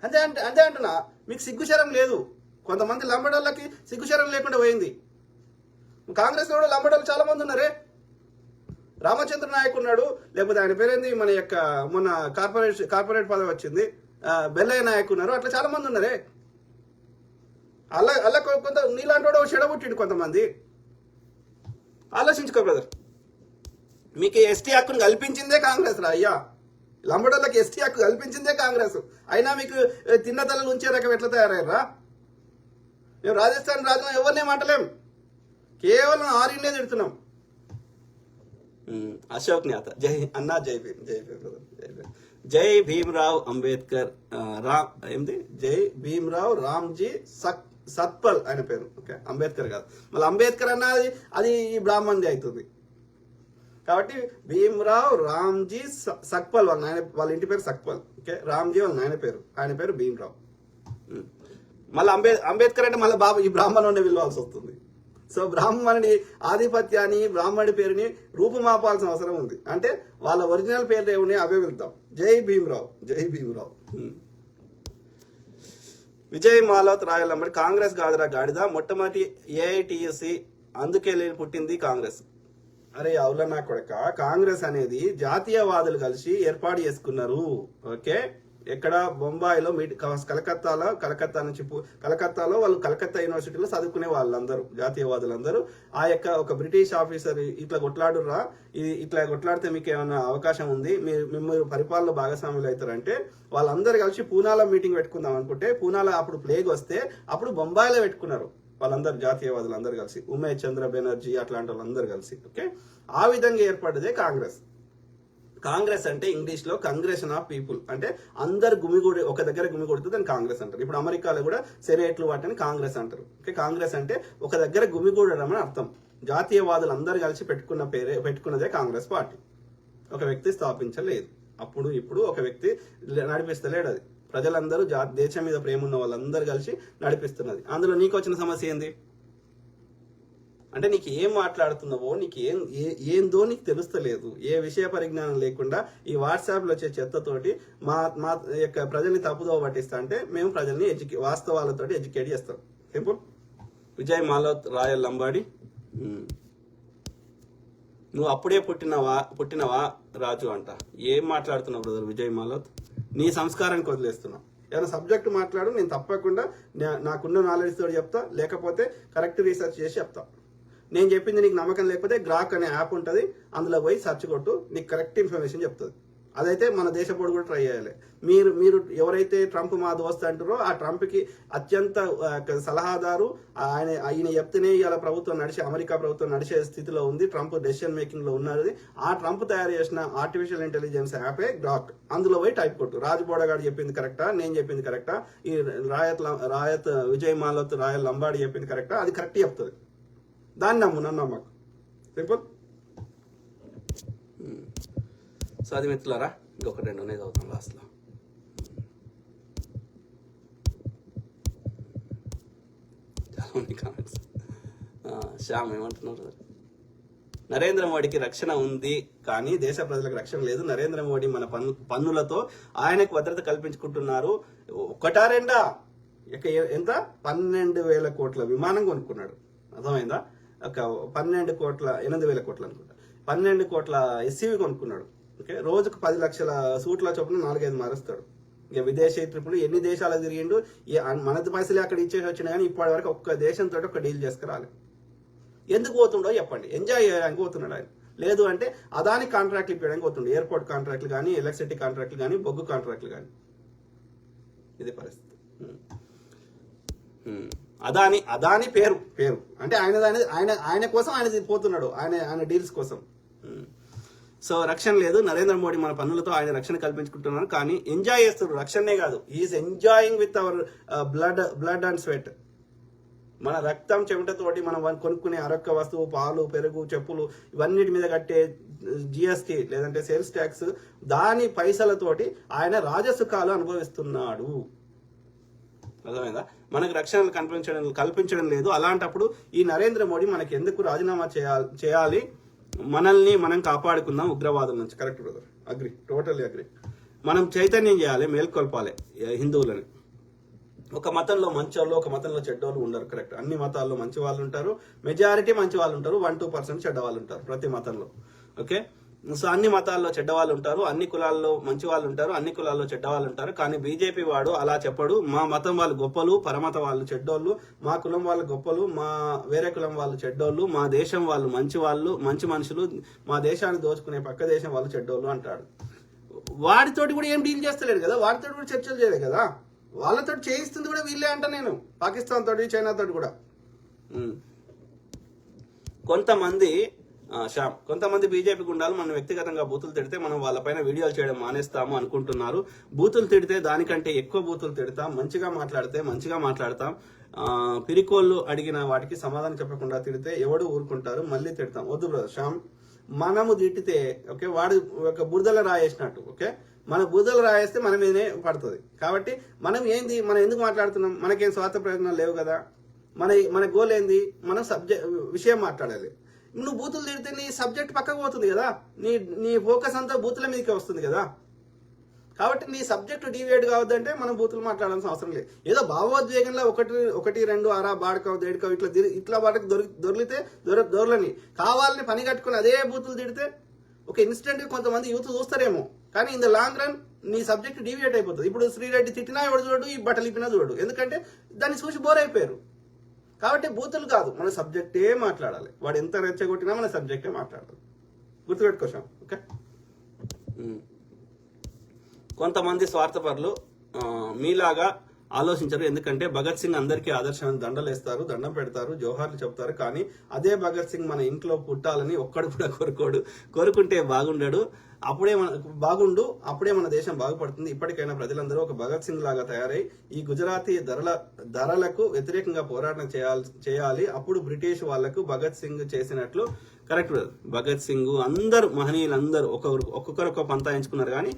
అంతే అంటున్నా. మీకు సిగ్గుశరం లేదు. కొంతమంది లంబడోళ్ళకి సిగ్గుశరం లేకుండా పోయింది. కాంగ్రెస్ లో కూడా లంబడోళ్ళు చాలా మంది ఉన్నారే. రామచంద్ర నాయక్ ఉన్నాడు, లేకపోతే ఆయన పేరేంది, మన యొక్క మొన్న కార్పొరేట్ పదవి వచ్చింది, బెల్లయ్య నాయక్ ఉన్నారు. అట్లా చాలా మంది ఉన్నారే. అలా కొంత నీలాంటి వాడు చెడబుట్టిండు కొంతమంది. ఆలోచించుకో బ్రదర్. మీకు ఎస్టీ హక్కును కల్పించిందే కాంగ్రెస్ రా అయ్యా. లంబడోళ్ళకి ఎస్టీ హక్కు కల్పించిందే కాంగ్రెస్. అయినా మీకు తిన్న తలలు ఉంచే రకం ఎట్లా తయారయ్యారా? మేము రాజస్థాన్ రాజులను ఎవరినే మాటలేం, కేవలం ఆర్యునే తిడుతున్నాం. అశోక్ నేత జై అన్నా, జై భీమ్, జై భీమ్ బ్రదర్, జై భీమ్. జై భీమ్రావ్ అంబేద్కర్, జై భీమ్రావ్ రామ్జీ సత్పల్ ఆయన పేరు. ఓకే, అంబేద్కర్ కాదు. మళ్ళీ అంబేద్కర్ అన్నది అది బ్రాహ్మణ్ది అవుతుంది. కాబట్టి భీమ్రావ్ రామ్జీ సక్పల్ వాళ్ళ ఇంటి పేరు సక్పల్. ఓకే, రామ్జీ వాళ్ళ ఆయన పేరు భీమ్రావ్. మళ్ళీ అంబేద్కర్ అంటే మళ్ళీ ఈ బ్రాహ్మణుడిని పిలవాల్సి వస్తుంది. సో బ్రాహ్మణుడి ఆధిపత్యాన్ని, బ్రాహ్మణుడి పేరుని రూపుమాపాల్సిన అవసరం ఉంది. అంటే వాళ్ళ ఒరిజినల్ పేర్లు ఏమున్నాయి అవే వెళ్తాం. జై భీమ్రావ్, జై భీమ్రావ్. విజయ్ మాలోత్ రాయల్ లంబాడి కాంగ్రెస్ కాదురా గాడిద, మొట్టమొదటి ఏఐటిఎస్సి అందుకే పుట్టింది కాంగ్రెస్. అరే అవుల నా కొడక, కాంగ్రెస్ అనేది జాతీయవాదులు కలిసి ఏర్పాటు చేసుకున్నారు. ఓకే, ఎక్కడ బొంబాయిలో కలకత్తాలో వాళ్ళు కలకత్తా యూనివర్సిటీలో చదువుకునే వాళ్ళందరూ జాతీయవాదులందరూ ఆ యొక్క ఒక బ్రిటిష్ ఆఫీసర్ ఇట్లా కొట్లాడురా, ఇట్లా కొట్లాడితే మీకు ఏమైనా అవకాశం ఉంది, మీరు పరిపాలనలో భాగస్వాములు అవుతారంటే వాళ్ళందరూ కలిసి పూనాలో మీటింగ్ పెట్టుకుందాం అనుకుంటే, పూనాలో అప్పుడు ప్లేగ్ వస్తే అప్పుడు బొంబాయిలో పెట్టుకున్నారు వాళ్ళందరూ జాతీయవాదులు అందరు కలిసి, ఉమేష్ చంద్ర బెనర్జీ అట్లాంటి వాళ్ళందరూ కలిసి. ఓకే, ఆ విధంగా ఏర్పడ్డదే కాంగ్రెస్. కాంగ్రెస్ అంటే ఇంగ్లీష్ లో కంగ్రెషన్ ఆఫ్ పీపుల్, అంటే అందరు గుమిగూడి ఒక దగ్గర గుమిగూడితే దాన్ని కాంగ్రెస్ అంటారు. ఇప్పుడు అమెరికాలో కూడా సెనేట్లు వాటిని కాంగ్రెస్ అంటారు. ఓకే, కాంగ్రెస్ అంటే ఒక దగ్గర గుమిగూడడం అని అర్థం. జాతీయవాదులు అందరు కలిసి పెట్టుకున్నదే కాంగ్రెస్ పార్టీ. ఒక వ్యక్తి స్థాపించలేదు. అప్పుడు ఇప్పుడు ఒక వ్యక్తి నడిపిస్తలేడు. అది ప్రజలందరూ దేశం మీద ప్రేమ ఉన్న వాళ్ళందరూ కలిసి నడిపిస్తున్నది. అందులో నీకు వచ్చిన సమస్య ఏంది అంటే, నీకు ఏం మాట్లాడుతున్నావో నీకు ఏందో నీకు తెలుస్తలేదు. ఏ విషయ పరిజ్ఞానం లేకుండా ఈ వాట్సాప్లో వచ్చే చెత్తతోటి మా యొక్క ప్రజల్ని తప్పుదోవ పట్టిస్తా అంటే మేము ప్రజల్ని వాస్తవాలతో ఎడ్యుకేట్ చేస్తాం. సింపుల్. విజయ్ మాలోత్ రాయల్ లంబాడి, నువ్వు అప్పుడే పుట్టినవా రాజు అంట. ఏం మాట్లాడుతున్నావు బ్రదర్ విజయ్ మాలోత్? నీ సంస్కారానికి వదిలేస్తున్నావు. ఏదైనా సబ్జెక్ట్ మాట్లాడు, నేను తప్పకుండా నాకున్న నాలెడ్జ్ తోటి చెప్తా, లేకపోతే కరెక్ట్ రీసెర్చ్ చేసి చెప్తా. నేను చెప్పింది నీకు నమ్మకం లేకపోతే గ్రాక్ అనే యాప్ ఉంటుంది, అందులో పోయి సెర్చ్ కొట్టు, నీకు కరెక్ట్ ఇన్ఫర్మేషన్ చెప్తుంది. అదైతే మన దేశపోడు కూడా ట్రై చేయాలి. మీరు ఎవరైతే ట్రంప్ మా దోస్త్ అంటారో ఆ ట్రంప్కి అత్యంత సలహాదారు ఆయన చెప్తేనే ఇవాళ ప్రభుత్వం అమెరికా ప్రభుత్వం నడిచే స్థితిలో ఉంది, ట్రంప్ డెసిషన్ మేకింగ్ లో ఉన్నది. ఆ ట్రంప్ తయారు చేసిన ఆర్టిఫిషియల్ ఇంటెలిజెన్స్ యాపే గ్రాక్. అందులో పోయి టైప్ కొట్టు, రాజ్బోడా గారు చెప్పింది కరెక్టా, నేను చెప్పింది కరెక్టా, ఈ రాయత్ విజయ్ మాలత్ రాయల్ లంబాడి చెప్పింది కరెక్టా, అది కరెక్ట్ చెప్తుంది. దాన్ని నమ్ము, నన్ను నమ్మకు. సింపుల్. సో అది మిత్రులారా, ఇంకొక 2 ఉన్నాయి చదువుతాం లాస్ట్లో. చాలా ఉన్నాయి కామెంట్స్. శ్యామ్ ఏమంటున్నారు? నరేంద్ర మోడీకి రక్షణ ఉంది కానీ దేశ ప్రజలకు రక్షణ లేదు. నరేంద్ర మోడీ మన పన్నులతో ఆయనకు భద్రత కల్పించుకుంటున్నారు. ఒకటా రెండా, ఎంత 12,000 కోట్ల విమానం కొనుక్కున్నాడు. అర్థమైందా? ఒక 8,000 కోట్లు అనుకుంటా, 12 కోట్ల ఎస్సీవీ కొనుక్కున్నాడు. ఓకే, రోజుకు 10 లక్షల సూట్ల చొప్పున 4-5 మారుస్తాడు. ఇక విదేశీ ట్రిప్పులు ఎన్ని దేశాలకు తిరిగిండు, మనది పైసలే అక్కడ ఇచ్చేసి వచ్చినా కానీ ఇప్పటి వరకు ఒక్క దేశంతో ఒక డీల్ చేసుకురాలి. ఎందుకు పోతుండో చెప్పండి. ఎంజాయ్ చేయడానికి పోతున్నాడు ఆయన, లేదు అంటే అదాని కాంట్రాక్ట్లు ఇప్పడానికి పోతుండే, ఎయిర్పోర్ట్ కాంట్రాక్ట్లు కానీ, ఎలక్ట్రిసిటీ కాంట్రాక్ట్లు కానీ, బొగ్గు కాంట్రాక్ట్లు కానీ. ఇది పరిస్థితి. అదాని పేరు అంటే ఆయన కోసం ఆయన పోతున్నాడు, ఆయన డీల్స్ కోసం. సో రక్షణ లేదు. నరేంద్ర మోడీ మన పన్నులతో ఆయన రక్షణ కల్పించుకుంటున్నారు కానీ ఎంజాయ్ చేస్తున్నారు. రక్షణే కాదు, is enjoying with our blood and sweat. మన రక్తం చెమటతోటి మనం కొనుక్కునే అరొక్క వస్తువు, పాలు, పెరుగు, చెప్పులు, ఇవన్నిటి మీద కట్టే జిఎస్టీ లేదంటే సేల్స్ ట్యాక్స్, దాని పైసలతోటి ఆయన రాజసుఖాలు అనుభవిస్తున్నాడు. అర్థమైందా? మనకు రక్షణ కల్పించడం లేదు. అలాంటప్పుడు ఈ నరేంద్ర మోడీ మనకి ఎందుకు రాజీనామా చేయాలి? మనల్ని మనం కాపాడుకుందాం ఉగ్రవాదం నుంచి. Correct brother, agri, totally agri. మనం చైతన్యం చేయాలి, మేల్కొల్పాలి హిందువులని. ఒక మతంలో మంచోళ్ళు, ఒక మతంలో చెడ్డోళ్ళు ఉండరు. కరెక్ట్, అన్ని మతాల్లో మంచి వాళ్ళు ఉంటారు, మెజారిటీ మంచి వాళ్ళు ఉంటారు, 1-2% చెడ్డ వాళ్ళు ఉంటారు ప్రతి మతంలో. ఓకే, సో అన్ని మతాల్లో చెడ్డవాళ్ళు ఉంటారు, అన్ని కులాల్లో మంచి వాళ్ళు ఉంటారు, అన్ని కులాల్లో చెడ్డవాళ్ళు ఉంటారు. కానీ బీజేపీ వాడు అలా చెప్పడు. మా మతం వాళ్ళు గొప్పలు, పరమత వాళ్ళు చెడ్డోళ్ళు, మా కులం వాళ్ళు గొప్పలు, మా వేరే కులం వాళ్ళు చెడ్డోళ్ళు, మా దేశం వాళ్ళు మంచి వాళ్ళు, మంచి మనుషులు, మా దేశాన్ని దోచుకునే పక్క దేశం వాళ్ళు చెడ్డోళ్ళు అంటాడు. వాడితోటి కూడా ఏం డీల్ చేస్తలేడు కదా, వాడితోటి కూడా చర్చలు చేయలేదు కదా, వాళ్ళతో చేయిస్తుంది కూడా వీళ్ళే అంట. నేను పాకిస్తాన్ తోటి, చైనా తోటి కూడా. కొంతమంది బీజేపీ గుండాలు మనం వ్యక్తిగతంగా బూతులు తిడితే మనం వాళ్ళపైన వీడియోలు చేయడం మానేస్తాము అనుకుంటున్నారు. బూతులు తిడితే దానికంటే ఎక్కువ బూతులు తిడతాం, మంచిగా మాట్లాడితే మంచిగా మాట్లాడతాం. పిరికోళ్ళు అడిగిన వాటికి సమాధానం చెప్పకుండా తిడితే ఎవడు ఊరుకుంటారు, మళ్ళీ తిడతాం. వద్దు బ్రదర్ శ్యామ్, మనము తిట్టితే ఓకే, వాడు ఒక బురదల రాయేసినట్టు. ఓకే, మన బురదలు రాయేస్తే మన మీదనే పడుతుంది. కాబట్టి మనం ఎందుకు మాట్లాడుతున్నాం? మనకేం స్వార్థ ప్రయోజనాలు లేవు కదా. మన గోల్ ఏంది? మనం విషయం మాట్లాడాలి. నువ్వు బూతులు తిడితే నీ సబ్జెక్ట్ పక్కకు పోతుంది కదా, నీ ఫోకస్ అంతా బూతుల మీదకే వస్తుంది కదా. కాబట్టి నీ సబ్జెక్ట్ డీవియేట్ కావద్దంటే మనం బూతులు మాట్లాడాల్సిన అవసరం లేదు. ఏదో భావోద్వేగంలో ఒకటి రెండు అరా బాడకవు దేడుకవు ఇట్లా వాటికి దొరికితే దొరలని కావాలని పని కట్టుకుని అదే బూతులు తిడితే ఒక ఇన్స్టెంట్ కొంతమంది యూత్ చూస్తారేమో, కానీ ఇన్ ద లాంగ్ రన్ నీ సబ్జెక్ట్ డీవియేట్ అయిపోతుంది. ఇప్పుడు శ్రీరెడ్డి తిట్టినా ఎవడు చూడు, ఈ బట్టలు ఇప్పినా చూడు, ఎందుకంటే దాన్ని చూసి బోర్ అయిపోయారు. కాబట్టి బూతులు కాదు, మన సబ్జెక్టే మాట్లాడాలి. వాడు ఎంత రెచ్చగొట్టినా మన సబ్జెక్టే మాట్లాడాలి. గుర్తుపెట్టుకోసాం. ఓకే, కొంతమంది స్వార్థపరులు మీలాగా ఆలోచించరు. ఎందుకంటే భగత్ సింగ్ అందరికీ ఆదర్శమైన దండలు వేస్తారు, దండం పెడతారు, జోహార్లు చెప్తారు. కానీ అదే భగత్ సింగ్ మన ఇంట్లో పుట్టాలని ఒక్కడు కూడా కోరుకుంటే అప్పుడే మన దేశం బాగుపడుతుంది. ఇప్పటికైనా ప్రజలందరూ ఒక భగత్ సింగ్ లాగా తయారై ఈ గుజరాతీ ధరలకు వ్యతిరేకంగా పోరాటం చేయాలి. అప్పుడు బ్రిటిష్ వాళ్లకు భగత్ సింగ్ చేసినట్లు. కరెక్ట్, భగత్ సింగ్ అందరూ మహనీయులందరూ ఒక్కొక్కరు ఒక పంతా ఎంచుకున్నారు. కానీ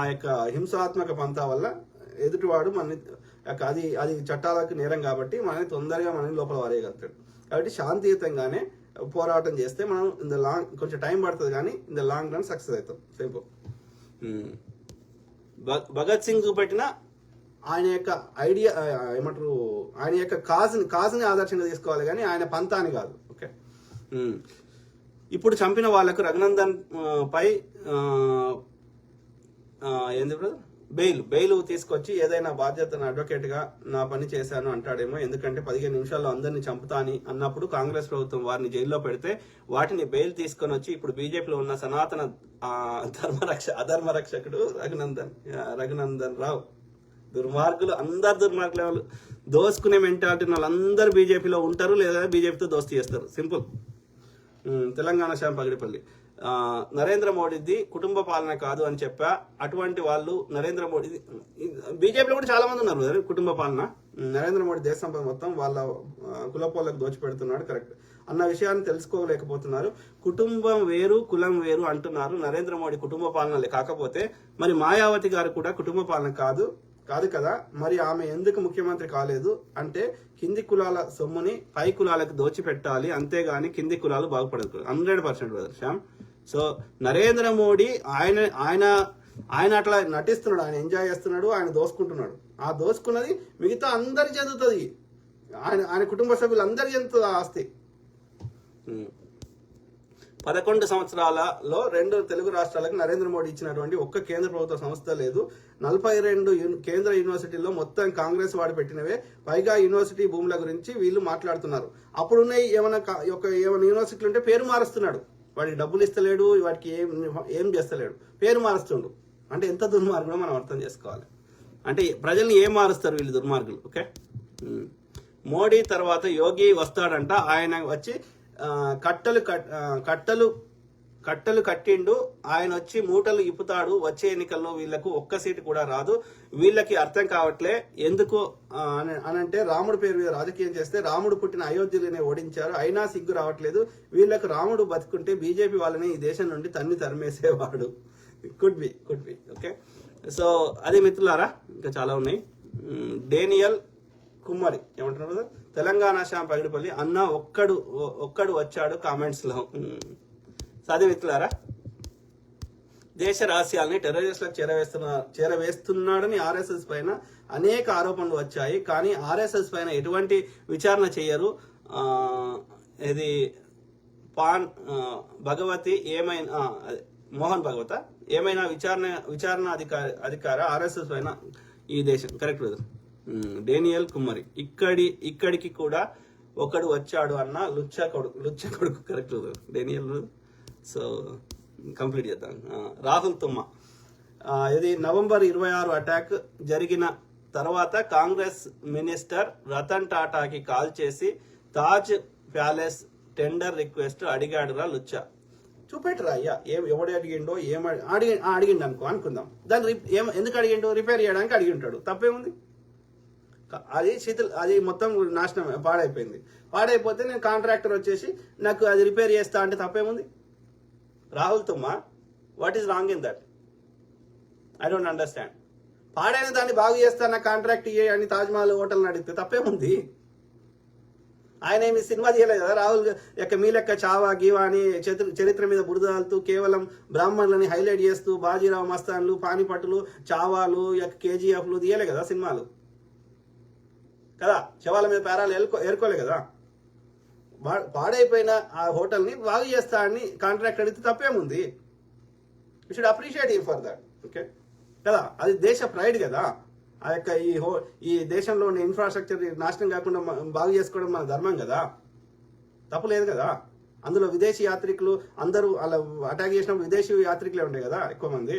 ఆ యొక్క హింసాత్మక పంతా వల్ల ఎదుటివాడు అది చట్టాలకు నేరం కాబట్టి తొందరగా లోపల వారేయగలుగుతాడు. కాబట్టి శాంతియుతంగానే పోరాటం చేస్తే మనం కొంచెం టైం పడుతుంది, కానీ in the long run success అవుతాం. సింపుల్. భగత్ సింగ్ చూపెట్టిన ఆయన యొక్క ఐడియా ఏమంటారు, ఆయన యొక్క కాజ్ని ఆదర్శంగా తీసుకోవాలి, కానీ ఆయన పంతాని కాదు. ఓకే, ఇప్పుడు చంపిన వాళ్లకు రఘునందన్ పై ఏంది బ్రదర్ బెయిల్ తీసుకొచ్చి ఏదైనా బాధ్యతను అడ్వకేట్ గా నా పని చేశాను అంటాడేమో. ఎందుకంటే 15 నిమిషాల్లో అందరినీ చంపుతాని అన్నప్పుడు కాంగ్రెస్ ప్రభుత్వం వారిని జైల్లో పెడితే వాటిని బెయిల్ తీసుకొని వచ్చి ఇప్పుడు బీజేపీలో ఉన్న సనాతన అధర్మరక్షకుడు రఘునందన్ రావు, దుర్మార్గులు, అందరు దుర్మార్గులు వాళ్ళు, దోసుకునే మెంటాలిటీ వాళ్ళందరూ బీజేపీలో ఉంటారు లేదా బీజేపీతో దోస్తీ చేస్తారు. సింపుల్. తెలంగాణ శ్యామ్ పగిడిపల్లి, నరేంద్ర మోడీది కుటుంబ పాలన కాదు అని చెప్పా. అటువంటి వాళ్ళు నరేంద్ర మోడీ, బీజేపీలో కూడా చాలా మంది ఉన్నారు కదా కుటుంబ పాలన. నరేంద్ర మోడీ దేశ సంపద మొత్తం వాళ్ళ కులపోళ్ళకు దోచిపెడుతున్నాడు కరెక్ట్ అన్న విషయాన్ని తెలుసుకోలేకపోతున్నారు. కుటుంబం వేరు కులం వేరు అంటున్నారు. నరేంద్ర మోడీ కుటుంబ పాలన కాకపోతే మరి మాయావతి గారు కూడా కుటుంబ పాలన కాదు కదా. మరి ఆమె ఎందుకు ముఖ్యమంత్రి కాలేదు అంటే కింది కులాల సొమ్ముని పై కులాలకు దోచిపెట్టాలి, అంతేగాని కింది కులాలు బాగుపడదు. 100% బ్రదర్ శ్యామ్. సో నరేంద్ర మోడీ ఆయన అట్లా నటిస్తున్నాడు, ఆయన ఎంజాయ్ చేస్తున్నాడు, ఆయన దోసుకుంటున్నాడు. ఆ దోసుకున్నది మిగతా అందరికి చెందుతుంది, ఆయన కుటుంబ సభ్యులందరికీ చెందుతుంది ఆ ఆస్తి. 11 సంవత్సరాలలో 2 తెలుగు రాష్ట్రాలకు నరేంద్ర మోడీ ఇచ్చినటువంటి ఒక్క కేంద్ర ప్రభుత్వ సంస్థ లేదు. 42 కేంద్ర యూనివర్సిటీల్లో మొత్తం కాంగ్రెస్ వాడు పెట్టినవే. పైగా యూనివర్సిటీ భూముల గురించి వీళ్ళు మాట్లాడుతున్నారు. అప్పుడున్న ఏమైనా యూనివర్సిటీలు ఉంటే పేరు మారుస్తున్నాడు. వాడికి డబ్బులు ఇస్తలేడు, వాటికి ఏం చేస్తలేడు, పేరు మారుస్తుండు. అంటే ఎంత దుర్మార్గుడో మనం అర్థం చేసుకోవాలి. అంటే ప్రజల్ని ఏం మారుస్తారు వీళ్ళు దుర్మార్గులు. ఓకే, మోడీ తర్వాత యోగి వస్తాడంట. ఆయన వచ్చి కట్టలు కట్టిండు, ఆయన వచ్చి మూటలు ఇప్పుతాడు. వచ్చే ఎన్నికల్లో వీళ్లకు ఒక్క సీటు కూడా రాదు. వీళ్ళకి అర్థం కావట్లే ఎందుకు అనంటే రాముడు పేరు మీద రాజకీయం చేస్తే రాముడు పుట్టిన అయోధ్యలోనే ఓడించారు, అయినా సిగ్గు రావట్లేదు. వీళ్ళకు రాముడు బతుకుంటే బీజేపీ వాళ్ళని ఈ దేశం నుండి తరిమేసేవాడు. Could be. ఓకే, సో అది మిత్రులారా, ఇంకా చాలా ఉన్నాయి. డేనియల్ కుమ్మరి ఏమంటున్నారు, తెలంగాణ శ్యామ్ పగిడిపల్లి అన్న ఒక్కడు వచ్చాడు కామెంట్స్ లో. సాధి మిత్రులారా, దేశ రహస్యాల్ని టెర్రరిస్టులకు చేరవేస్తున్నాడని ఆర్ఎస్ఎస్ పైన అనేక ఆరోపణలు వచ్చాయి. కానీ ఆర్ఎస్ఎస్ పైన ఎటువంటి విచారణ చేయరు. ఇది భగవతి ఏమైనా మోహన్ భగవత ఏమైనా విచారణ అధికార ఆర్ఎస్ఎస్ పైన ఈ దేశం. Correct brother. డేనియల్ కుమ్మరి ఇక్కడికి కూడా ఒకడు వచ్చాడు అన్న లుచ్చ కొడుకు. Correct Daniel. సో కంప్లీట్ చేద్దాం. రాహుల్ తుమ్మ, ఇది నవంబర్ 26 అటాక్ జరిగిన తర్వాత కాంగ్రెస్ మినిస్టర్ రతన్ టాటాకి కాల్ చేసి తాజ్ ప్యాలెస్ టెండర్ రిక్వెస్ట్ అడిగాడురా లుచ్చ. చూపెట్టరా అయ్యా, ఎవడు అడిగిండో అడిగిండు అనుకుందాం. దాన్ని ఎందుకు అడిగిండో, రిపేర్ చేయడానికి అడిగి ఉంటాడు, తప్పేముంది. అది మొత్తం నాశనం పాడైపోతే నేను కాంట్రాక్టర్ వచ్చేసి నాకు అది రిపేర్ చేస్తా అంటే తప్పేముంది. Rahul Thumma, what is wrong in that? I don't understand. పాడైన దాన్ని బాగు చేస్తా నా కాంట్రాక్ట్ అని తాజ్మహల్ హోటల్ని అడిగితే తప్పేముంది. ఆయన ఏమి సినిమా తీయలేదు కదా రాహుల్ యొక్క మీ లెక్క చావా గీవా అని చరిత్ర మీద బురదాలుతూ కేవలం బ్రాహ్మణులని హైలైట్ చేస్తూ బాజీరావు మస్తాన్లు, పానిపట్టులు, చావాలు, కేజీఎఫ్లు తీయలే కదా సినిమాలు కదా. శవాల మీద పేరాలు ఏరుకోలే కదా. పాడైపోయిన ఆ హోటల్ని బాగు చేస్తా అని కాంట్రాక్ట్ అడిగితే తప్పేముంది. You should appreciate you for that. Okay కదా, అది దేశ ప్రైడ్ కదా. ఆ యొక్క ఈ దేశంలో ఉన్న ఇన్ఫ్రాస్ట్రక్చర్ నాశనం కాకుండా బాగు చేసుకోవడం మన ధర్మం కదా, తప్పులేదు కదా. అందులో విదేశీ యాత్రికులు అందరూ అలా అటాక్ చేసినప్పుడు విదేశీ యాత్రికులే ఉండే కదా ఎక్కువ మంది.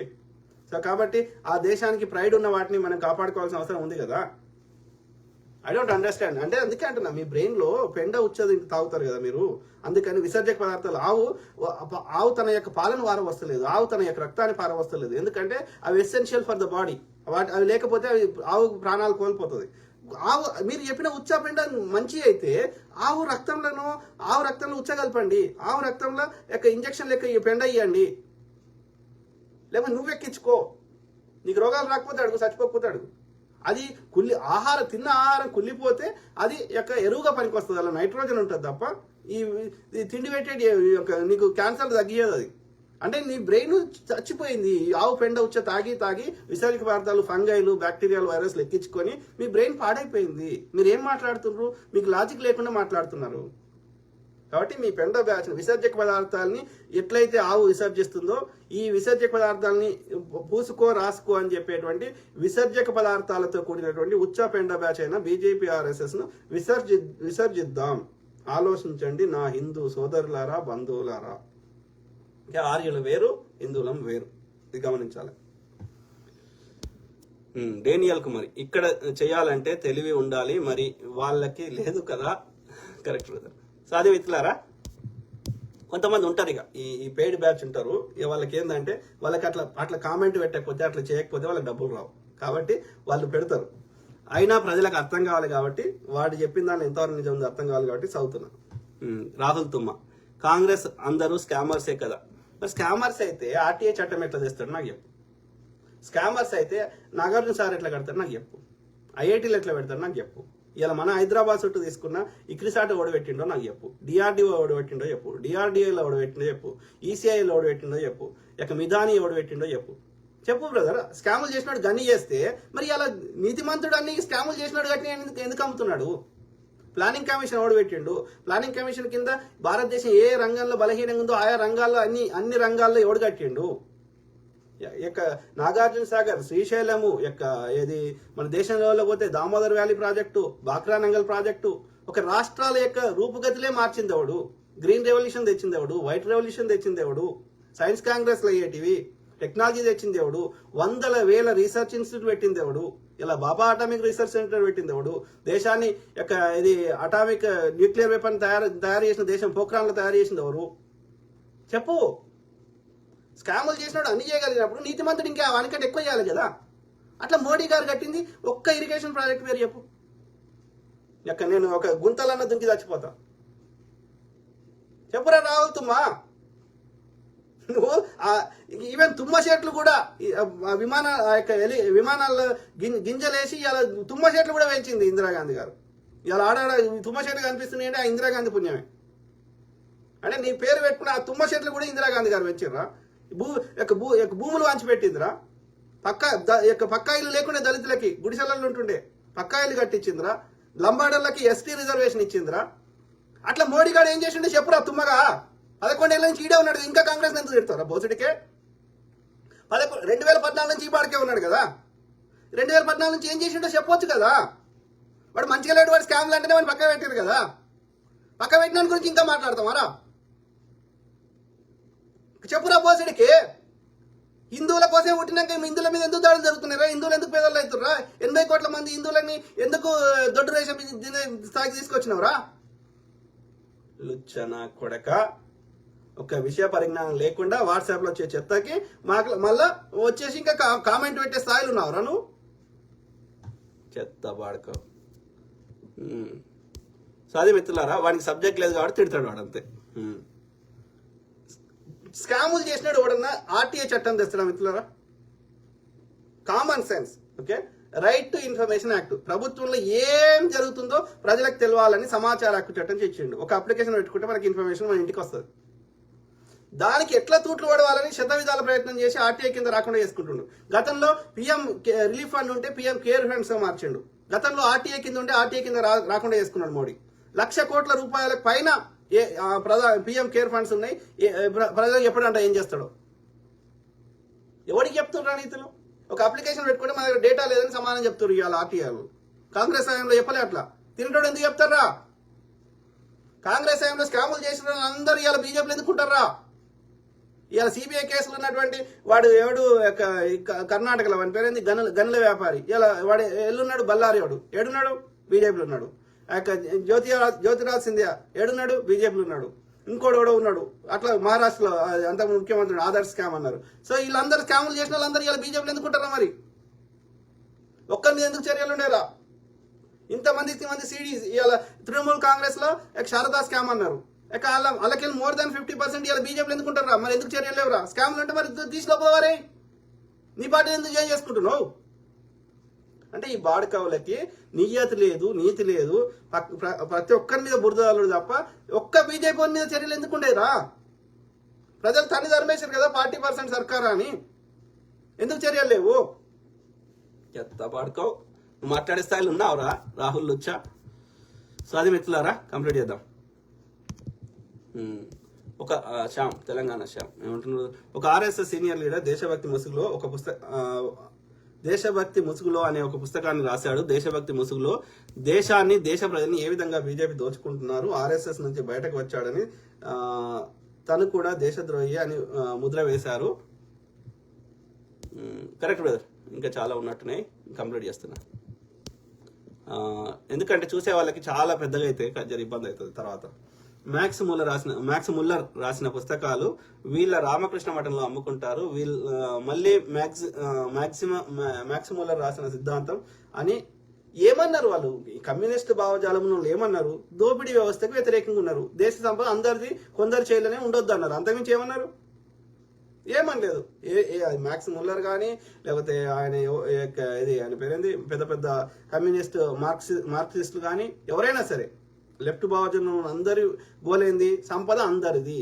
సో కాబట్టి ఆ దేశానికి ప్రైడ్ ఉన్న వాటిని మనం కాపాడుకోవాల్సిన అవసరం ఉంది కదా. I don't understand. అంటే అందుకే అంటున్నా, మీ బ్రెయిన్ లో పెండ ఉచ్చది తాగుతారు కదా మీరు, అందుకని విసర్జక పదార్థాలు ఆవు తన యొక్క పాలను పారవస్తలేదు, ఆవు తన యొక్క రక్తాన్ని పారవస్తలేదు. ఎందుకంటే అవి ఎసెన్షియల్ ఫర్ ద బాడీ. అవి లేకపోతే ఆవు ప్రాణాలు కోల్పోతుంది. మీరు చెప్పిన ఉచ్చ పెండ మంచి అయితే ఆవు రక్తంలో ఉచ్చ కలపండి, ఆవు రక్తంలో యొక్క ఇంజక్షన్ లెక్క ఈ పెండ ఇవ్వండి, లేకపోతే నువ్వు ఎక్కించుకో. నీకు రోగాలు రాకపోతే అడుగు, చచ్చిపోకపోతే అడుగు. అది తిన్న ఆహారం కుళ్ళిపోతే అది యొక్క ఎరువుగా పనికి వస్తుంది, అలా నైట్రోజన్ ఉంటుంది తప్ప ఈ తిండి పెట్టేది నీకు క్యాన్సర్ తగ్గియదు. అది అంటే నీ బ్రెయిన్ చచ్చిపోయింది. ఆవు పెండ ఉచ్చ తాగి విసర్జక పదార్థాలు, ఫంగైలు, బ్యాక్టీరియాలు, వైరస్లు ఎక్కించుకొని మీ బ్రెయిన్ పాడైపోయింది. మీరు ఏం మాట్లాడుతున్నారు? మీకు లాజిక్ లేకుండా మాట్లాడుతున్నారు. కాబట్టి మీ పెండ బ్యాచ్ విసర్జక పదార్థాలని ఎట్లయితే ఆవు విసర్జిస్తుందో ఈ విసర్జక పదార్థాలని పూసుకో రాసుకో అని చెప్పేటువంటి విసర్జక పదార్థాలతో కూడినటువంటి ఉచ్చ పెండ బ్యాచ్ అయిన బీజేపీ ఆర్ఎస్ఎస్ ను విసర్జిద్దాం. ఆలోచించండి నా హిందూ సోదరులారా, బంధువులారా. ఆర్యులు వేరు, హిందువులం వేరు, ఇది గమనించాలి. డేనియల్ కుమారి ఇక్కడ చేయాలంటే తెలివి ఉండాలి, మరి వాళ్ళకి లేదు కదా. Correct brother. సో అదే మిత్రులారా, కొంతమంది ఉంటారు ఇక ఈ పెయిడ్ బ్యాచ్ ఉంటారు. ఇక వాళ్ళకి ఏంటంటే వాళ్ళకి అట్లా కామెంట్ పెట్టకపోతే, అట్లా చేయకపోతే వాళ్ళకి డబ్బులు రావు. కాబట్టి వాళ్ళు పెడతారు. అయినా ప్రజలకు అర్థం కావాలి కాబట్టి, వాడు చెప్పిన దానిలో ఎంతవరకు నిజం ఉందో అర్థం కావాలి కాబట్టి చదువుతున్నా. రాహుల్ తుమ్మ, కాంగ్రెస్ అందరూ స్కామర్సే కదా. మరి స్కామర్స్ అయితే ఆర్టీఐ చట్టం ఎట్లా చేస్తాడు నాకు చెప్పు. స్కామర్స్ అయితే నాగార్జున సార్ ఎట్లా కడతారు నాకు చెప్పు. ఐఐటీలు ఎట్లా పెడతారు నాకు చెప్పు. ఇలా మన హైదరాబాద్ చుట్టూ తీసుకున్న ఇక్రిసాట్ ఓడబెట్టిండో నాకు చెప్పు. డిఆర్డీఓ ఓడబెట్టిండో చెప్పు. డిఆర్డీఏలో ఓడబెట్టిండో చెప్పు. ఈసీఐలో ఓడబెట్టిండో చెప్పు. ఇక మిధాని ఓడబెట్టిండో చెప్పు. చెప్పు బ్రదర్. స్కాములు చేసినాడు గని చేస్తే మరి అలా నీతిమంతుడు అన్ని స్కాములు చేసినాడు గట్టి ఎందుకు అమ్ముతున్నాడు? ప్లానింగ్ కమిషన్ ఓడబెట్టిండు. ప్లానింగ్ కమిషన్ కింద భారతదేశం ఏ రంగంలో బలహీనంగా ఉందో ఆయా రంగాల్లో అన్ని రంగాల్లో ఓడగట్టిండు. నాగార్జున సాగర్, శ్రీశైలము, ఏది మన దేశంలో పోతే Damodar valley project, Bhakra Nangal project ఒక రాష్ట్రాల యొక్క రూపుగతిలే మార్చిందేవాడు. గ్రీన్ రెవల్యూషన్ తెచ్చిందేవాడు, వైట్ రెవల్యూషన్ తెచ్చిందేవాడు, సైన్స్ కాంగ్రెస్ అయ్యేటివి, టెక్నాలజీ తెచ్చిందేవాడు, వందల వేల రీసెర్చ్ ఇన్స్టిట్యూట్ పెట్టిందేవాడు. ఇలా బాబా అటామిక్ రీసెర్చ్ సెంటర్ పెట్టిందేవాడు. దేశాన్ని ఇది అటామిక్ న్యూక్లియర్ వెపన్ తయారు చేసిన దేశం పోఖ్రాన్లో తయారు చేసింది ఎవరు చెప్పు. స్కాములు చేసినాడు అన్ని చేయగలిగినప్పుడు నీతిమంతుడు ఇంకా వానికంటే ఎక్కువ చేయాలి కదా. అట్లా మోడీ గారు కట్టింది ఒక్క ఇరిగేషన్ ప్రాజెక్ట్ పేరు చెప్పు. నేను ఒక గుంతలన్న దుంకి చచ్చిపోతా. చెప్పురా రాహుల్ తుమ్మా. నువ్వు ఈవెన్ తుమ్మ చెట్లు కూడా విమానాల్లో గింజలేసి ఇలా తుమ్మ చెట్లు కూడా పెంచింది ఇందిరాగాంధీ గారు. ఇలా ఆడాడ తుమ్మ చెట్లు కనిపిస్తున్నాయి అంటే ఆ ఇందిరాగాంధీ పుణ్యమే. అంటే నీ పేరు పెట్టుకున్న ఆ తుమ్మ చెట్లు కూడా ఇందిరాగాంధీ గారు పెంచిర్రా. భూములు వంచి పెట్టిందిరా. పక్కా ఇల్లు లేకుండా దళితులకి గుడిసెలలో ఉంటుండే పక్కా ఇల్లు కట్టించిందిరా. లంబాడర్లకి ఎస్టీ రిజర్వేషన్ ఇచ్చిందిరా. అట్లా మోడీ గారు ఏం చేసిండే చెప్పురా తుమ్మగా. 11 ఏళ్ళ నుంచి ఈడే ఉన్నాడు. ఇంకా కాంగ్రెస్ ఎందుకు తిడతారా బోసుడికే? 2014 నుంచి ఈ బాడికే ఉన్నాడు కదా. 2014 నుంచి ఏం చేసిండో చెప్పొచ్చు కదా. వాడు మంచిగా లేడు, వాడు స్కామ్లు అంటేనే వాడిని పక్క పెట్టారు కదా. పక్క పెట్టిన గురించి ఇంకా మాట్లాడతామారా? చెప్పురా బోసుడికి. హిందువుల కోసం పుట్టినాక హిందువుల మీద ఎందుకు దాడులు జరుగుతున్నారా? హిందువులు ఎందుకు పేదలు అవుతుర్రా? 80 కోట్ల మంది హిందువులని ఎందుకు దొడ్డు రేషం స్థాయికి తీసుకొచ్చినవరా? లుచ్చన కొడక. ఒక విషయ పరిజ్ఞానం లేకుండా వాట్సాప్ లో వచ్చే చెత్తకి మళ్ళా వచ్చేసి ఇంకా కామెంట్ పెట్టే స్థాయిలు ఉన్నావురా నువ్వు. చెత్త వాడుకో. సో అది మిత్రులారా, వాడికి సబ్జెక్ట్ లేదు కాబట్టి తిడతాడు వాడు అంతే. స్కాములు చేసినాడు ఎవడన్నా ఆర్టీఐ చట్టం తెస్తాడా మిత్రులారా? Common sense. Okay, right to information act. ప్రభుత్వంలో ఏం జరుగుతుందో ప్రజలకు తెలవాలని సమాచార హక్కు చట్టం చేసిండు. ఒక అప్లికేషన్ పెట్టుకుంటే మనకి ఇన్ఫర్మేషన్ మన ఇంటికి వస్తుంది. దానికి ఎట్లా తూట్లు పడవాలని శతవిధాల ప్రయత్నం చేసి ఆర్టీఐ కింద రాకుండా చేసుకుంటుండు. గతంలో పిఎం రిలీఫ్ ఫండ్ ఉంటే పిఎం కేర్ ఫండ్స్ మార్చిండు. గతంలో ఆర్టీఐ కింద ఉంటే ఆర్టీఐ కింద రాకుండా చేసుకున్నాడు మోడీ. 1,00,000 కోట్ల రూపాయలకు పైన పిఎం కేర్ ఫండ్స్ ఉన్నాయి. ప్రజలకు ఎప్పుడంట ఏం చేస్తాడో ఎవరికి చెప్తున్నారు రైతులు? ఒక అప్లికేషన్ పెట్టుకుంటే మన దగ్గర డేటా లేదని సమాధానం చెప్తారు ఇవాళ ఆర్టీఐలు. కాంగ్రెస్ హయాంలో చెప్పలే అట్లా. తినటోడు ఎందుకు చెప్తారా? కాంగ్రెస్ హయాంలో స్కాములు చేసిన అందరూ ఇవాళ బీజేపీలు ఎందుకుంటారా? ఇవాళ సిబిఐ కేసులు ఉన్నటువంటి వాడు ఎవడు కర్ణాటకలో వాడి పేరేంది గనుల వ్యాపారి. ఇలా వాడు ఎల్లున్నాడు బల్లారి. వాడు ఏడున్నాడు? బీజేపీలో ఉన్నాడు. జ్యోతిరాజ్ సింధియా ఏడున్నాడు? బీజేపీలో ఉన్నాడు. ఇంకోటి కూడా ఉన్నాడు. అట్లా మహారాష్ట్రలో అంత ముఖ్యమంత్రి ఆదర్శ్ స్కామ్ అన్నారు. సో వీళ్ళందరూ స్కాములు చేసిన వాళ్ళందరూ ఇలా బీజేపీలో ఎందుకుంటారా? మరి ఒక్కరిని ఎందుకు చర్యలు ఉండేరా? ఇంతమంది సిడీస్ ఇవాళ తృణమూల్ కాంగ్రెస్ లో శారదా స్కామ్ అన్నారు. వాళ్ళకెళ్ళి మోర్ దాన్ 50% ఇలా బీజేపీలు ఎందుకుంటారా? మరి ఎందుకు చర్యలు లేవురా? స్కామ్లు అంటే మరి తీసుకోపోవారే. నీ పార్టీ ఎందుకు చేంజ్ చేసుకుంటున్నావు? అంటే ఈ బాడకవులకి నియతి లేదు, నీతి లేదు. ప్రతి ఒక్కరి మీద బురదలు తప్ప ఒక్క బీజేపీ మీద చర్యలు ఎందుకు ఉండేరా? ప్రజలు తన్ని ధర్మేశారు కదా 40% సర్కారా అని. ఎందుకు చర్యలు లేవు? ఎంత బాడకవు. నువ్వు మాట్లాడే స్థాయిలో ఉన్నావురా రాహుల్ లుచ్చా. సో అది మిత్రులారా, కంప్లీట్ చేద్దాం. ఒక శ్యామ్, తెలంగాణ శ్యామ్ ఏమంటున్నారు, ఒక ఆర్ఎస్ఎస్ సీనియర్ లీడర్ దేశభక్తి ముసుగులో అనే ఒక పుస్తకాన్ని రాశాడు. దేశభక్తి ముసుగులో దేశాన్ని, దేశ ప్రజల్ని ఏ విధంగా బీజేపీ దోచుకుంటున్నారు, ఆర్ఎస్ఎస్ నుంచి బయటకు వచ్చాడని తను కూడా దేశద్రోహి అని ముద్ర వేశారు. కరెక్ట్ బ్రదర్, ఇంకా చాలా ఉన్నట్టున్నాయి, కంప్లీట్ చేస్తున్నా. ఎందుకంటే చూసే వాళ్ళకి చాలా పెద్దగా అయితే జర ఇబ్బంది అవుతుంది తర్వాత. మ్యాక్స్ ముల్లర్ రాసిన పుస్తకాలు వీళ్ళ రామకృష్ణ మఠంలో అమ్ముకుంటారు. మళ్ళీ మ్యాక్స్ ముల్లర్ రాసిన సిద్ధాంతం అని ఏమన్నారు వాళ్ళు? కమ్యూనిస్ట్ భావజాలంలో ఏమన్నారు? దోపిడీ వ్యవస్థకు వ్యతిరేకంగా ఉన్నారు. దేశ సంపద అందరిది, కొందరు చేయలేనే ఉండొద్దు అన్నారు. అంతకుమించి ఏమన్నారు? ఏమనలేదు. మ్యాక్స్ ముల్లర్ కానీ లేకపోతే ఆయన పేరేంది, పెద్ద పెద్ద కమ్యూనిస్ట్ మార్క్సిస్టులు కానీ ఎవరైనా సరే లెఫ్ట్ భావజనం అందరి గోలేంది, సంపద అందరిది,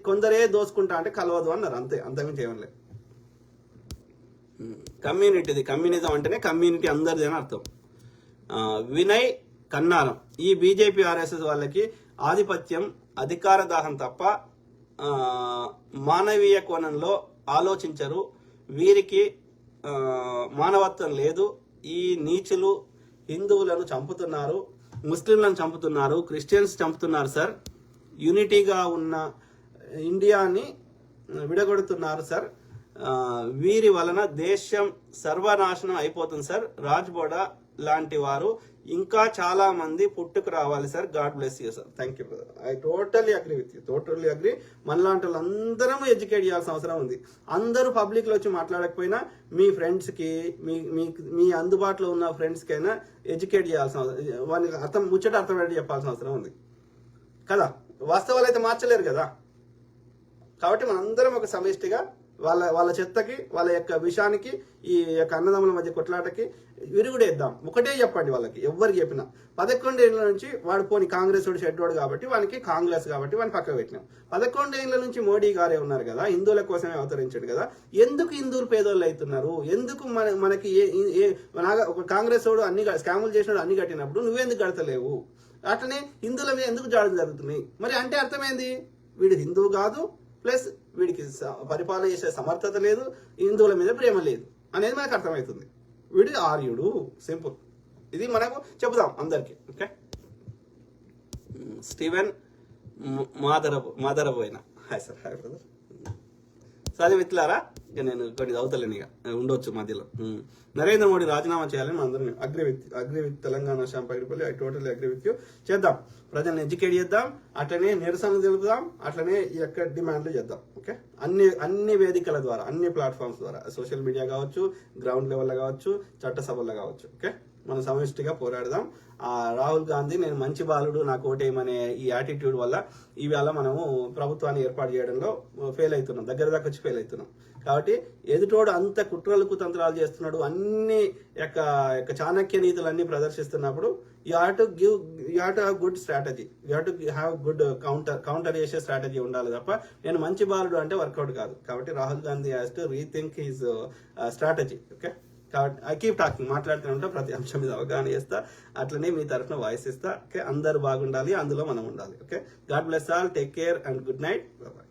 కొందరే దోసుకుంటా అంటే కలవదు అన్నారు. అంతే, అంతకుమించి ఏమనలేదు. కమ్యూనిజం అంటేనే కమ్యూనిటీ అందరిది అని అర్థం. వినయ్ కన్నారం, ఈ బీజేపీ ఆర్ఎస్ఎస్ వాళ్ళకి ఆధిపత్యం, అధికార దాహం తప్ప మానవీయ కోణంలో ఆలోచించరు. వీరికి మానవత్వం లేదు. ఈ నీచులు హిందువులను చంపుతున్నారు, ముస్లింలను చంపుతున్నారు, క్రిస్టియన్స్ చంపుతున్నారు సార్. యూనిటీగా ఉన్న ఇండియాని విడగొడుతున్నారు సార్. వీరి వలన దేశం సర్వనాశనం అయిపోతుంది సార్. రాజ్ బోడా లాంటి వారు ఇంకా చాలా మంది పుట్టుకు రావాలి sir. God bless you sir. Thank you brother. I totally agree with you, totally agree. మనలాంటి వాళ్ళందరం ఎడ్యుకేట్ చేయాల్సిన అవసరం ఉంది. అందరూ పబ్లిక్లో వచ్చి మాట్లాడకపోయినా మీ ఫ్రెండ్స్కి, మీ అందుబాటులో ఉన్న ఫ్రెండ్స్కి అయినా ఎడ్యుకేట్ చేయాల్సిన అవసరం, వాళ్ళకి అర్థమయ్యేది చెప్పాల్సిన అవసరం ఉంది కదా. వాస్తవాలు అయితే మార్చలేరు కదా. కాబట్టి మనందరం ఒక సమిష్టిగా వాళ్ళ చెత్తకి, వాళ్ళ యొక్క విషయానికి, ఈ యొక్క అన్నదమ్ముల మధ్య కొట్లాటకి విరుగుడేద్దాం. ఒకటే చెప్పండి వాళ్ళకి, ఎవరికి చెప్పినా. 11 ఏళ్ల నుంచి వాడు పోని కాంగ్రెస్ వాడు షెడ్యూడ్ కాబట్టి వానికి కాంగ్రెస్ కాబట్టి వాడిని పక్కకు పెట్టినాం. 11 ఏళ్ల నుంచి మోడీ గారే ఉన్నారు కదా, హిందువుల కోసమే అవతరించాడు కదా. ఎందుకు హిందువులు పేదోళ్ళు అవుతున్నారు? ఎందుకు మనకి ఒక కాంగ్రెస్ వాడు అన్ని స్కాములు చేసినాడు, అన్ని కట్టినప్పుడు నువ్వెందుకు కడతలేవు? అట్లనే హిందువుల మీద ఎందుకు జాడులు జరుగుతున్నాయి? మరి అంటే అర్థమైంది, వీడు హిందువు కాదు, ప్లస్ వీడికి పరిపాలన చేసే సమర్థత లేదు, హిందువుల మీద ప్రేమ లేదు అనేది మనకు అర్థమవుతుంది. వీడి ఆర్యుడు, సింపుల్. ఇది మనకు చెబుదాం అందరికి. Okay, Steven Madaraboina hi sir. Hi brother. సరే మిత్రులారా, ఇక నేను కొన్ని చదువుతలేను, ఇక ఉండొచ్చు మధ్యలో. నరేంద్ర మోడీ రాజీనామా చేయాలని అందరం agree with Telangana Shyam Pagidipalli. I totally agree with you. చేద్దాం, ప్రజల్ని ఎడ్యుకేట్ చేద్దాం, అట్లనే నిరసనలు తెలుపుదాం, అట్లనే ఈ యొక్క డిమాండ్లు చేద్దాం. ఓకే, అన్ని వేదికల ద్వారా, అన్ని ప్లాట్ఫామ్స్ ద్వారా, సోషల్ మీడియా కావచ్చు, గ్రౌండ్ లెవెల్లో కావచ్చు, చట్టసభల్లో కావచ్చు. ఓకే, మనం సమిష్టిగా పోరాడదాం. రాహుల్ గాంధీ నేను మంచి బాలుడు నాకు ఓటేయమనే ఈ యాటిట్యూడ్ వల్ల ఇవాళ మనము ప్రభుత్వాన్ని ఏర్పాటు చేయడంలో ఫెయిల్ అవుతున్నాం, దగ్గర దాకా వచ్చి ఫెయిల్ అవుతున్నాం. కాబట్టి ఎదుటోడు అంత కుట్రలకు తంత్రాలు చేస్తున్నాడు, అన్ని యొక్క చాణక్య నీతులన్నీ ప్రదర్శిస్తున్నప్పుడు you have to have good strategy, you have to have good counter చేసే స్ట్రాటజీ ఉండాలి తప్ప నేను మంచి బాలుడు అంటే వర్కౌట్ కాదు. కాబట్టి Rahul Gandhi has to rethink his strategy. Okay, కాబట్టి ఐ కీప్ టాకింగ్, మాట్లాడుతూ ఉంటా, ప్రతి అంశం మీద అవగాహన చేస్తా, అట్లనే మీ తరఫున వాయిస్ ఇస్తా. ఓకే, అందరు బాగుండాలి, అందులో మనం ఉండాలి. Okay, god bless all, take care and good night, bye.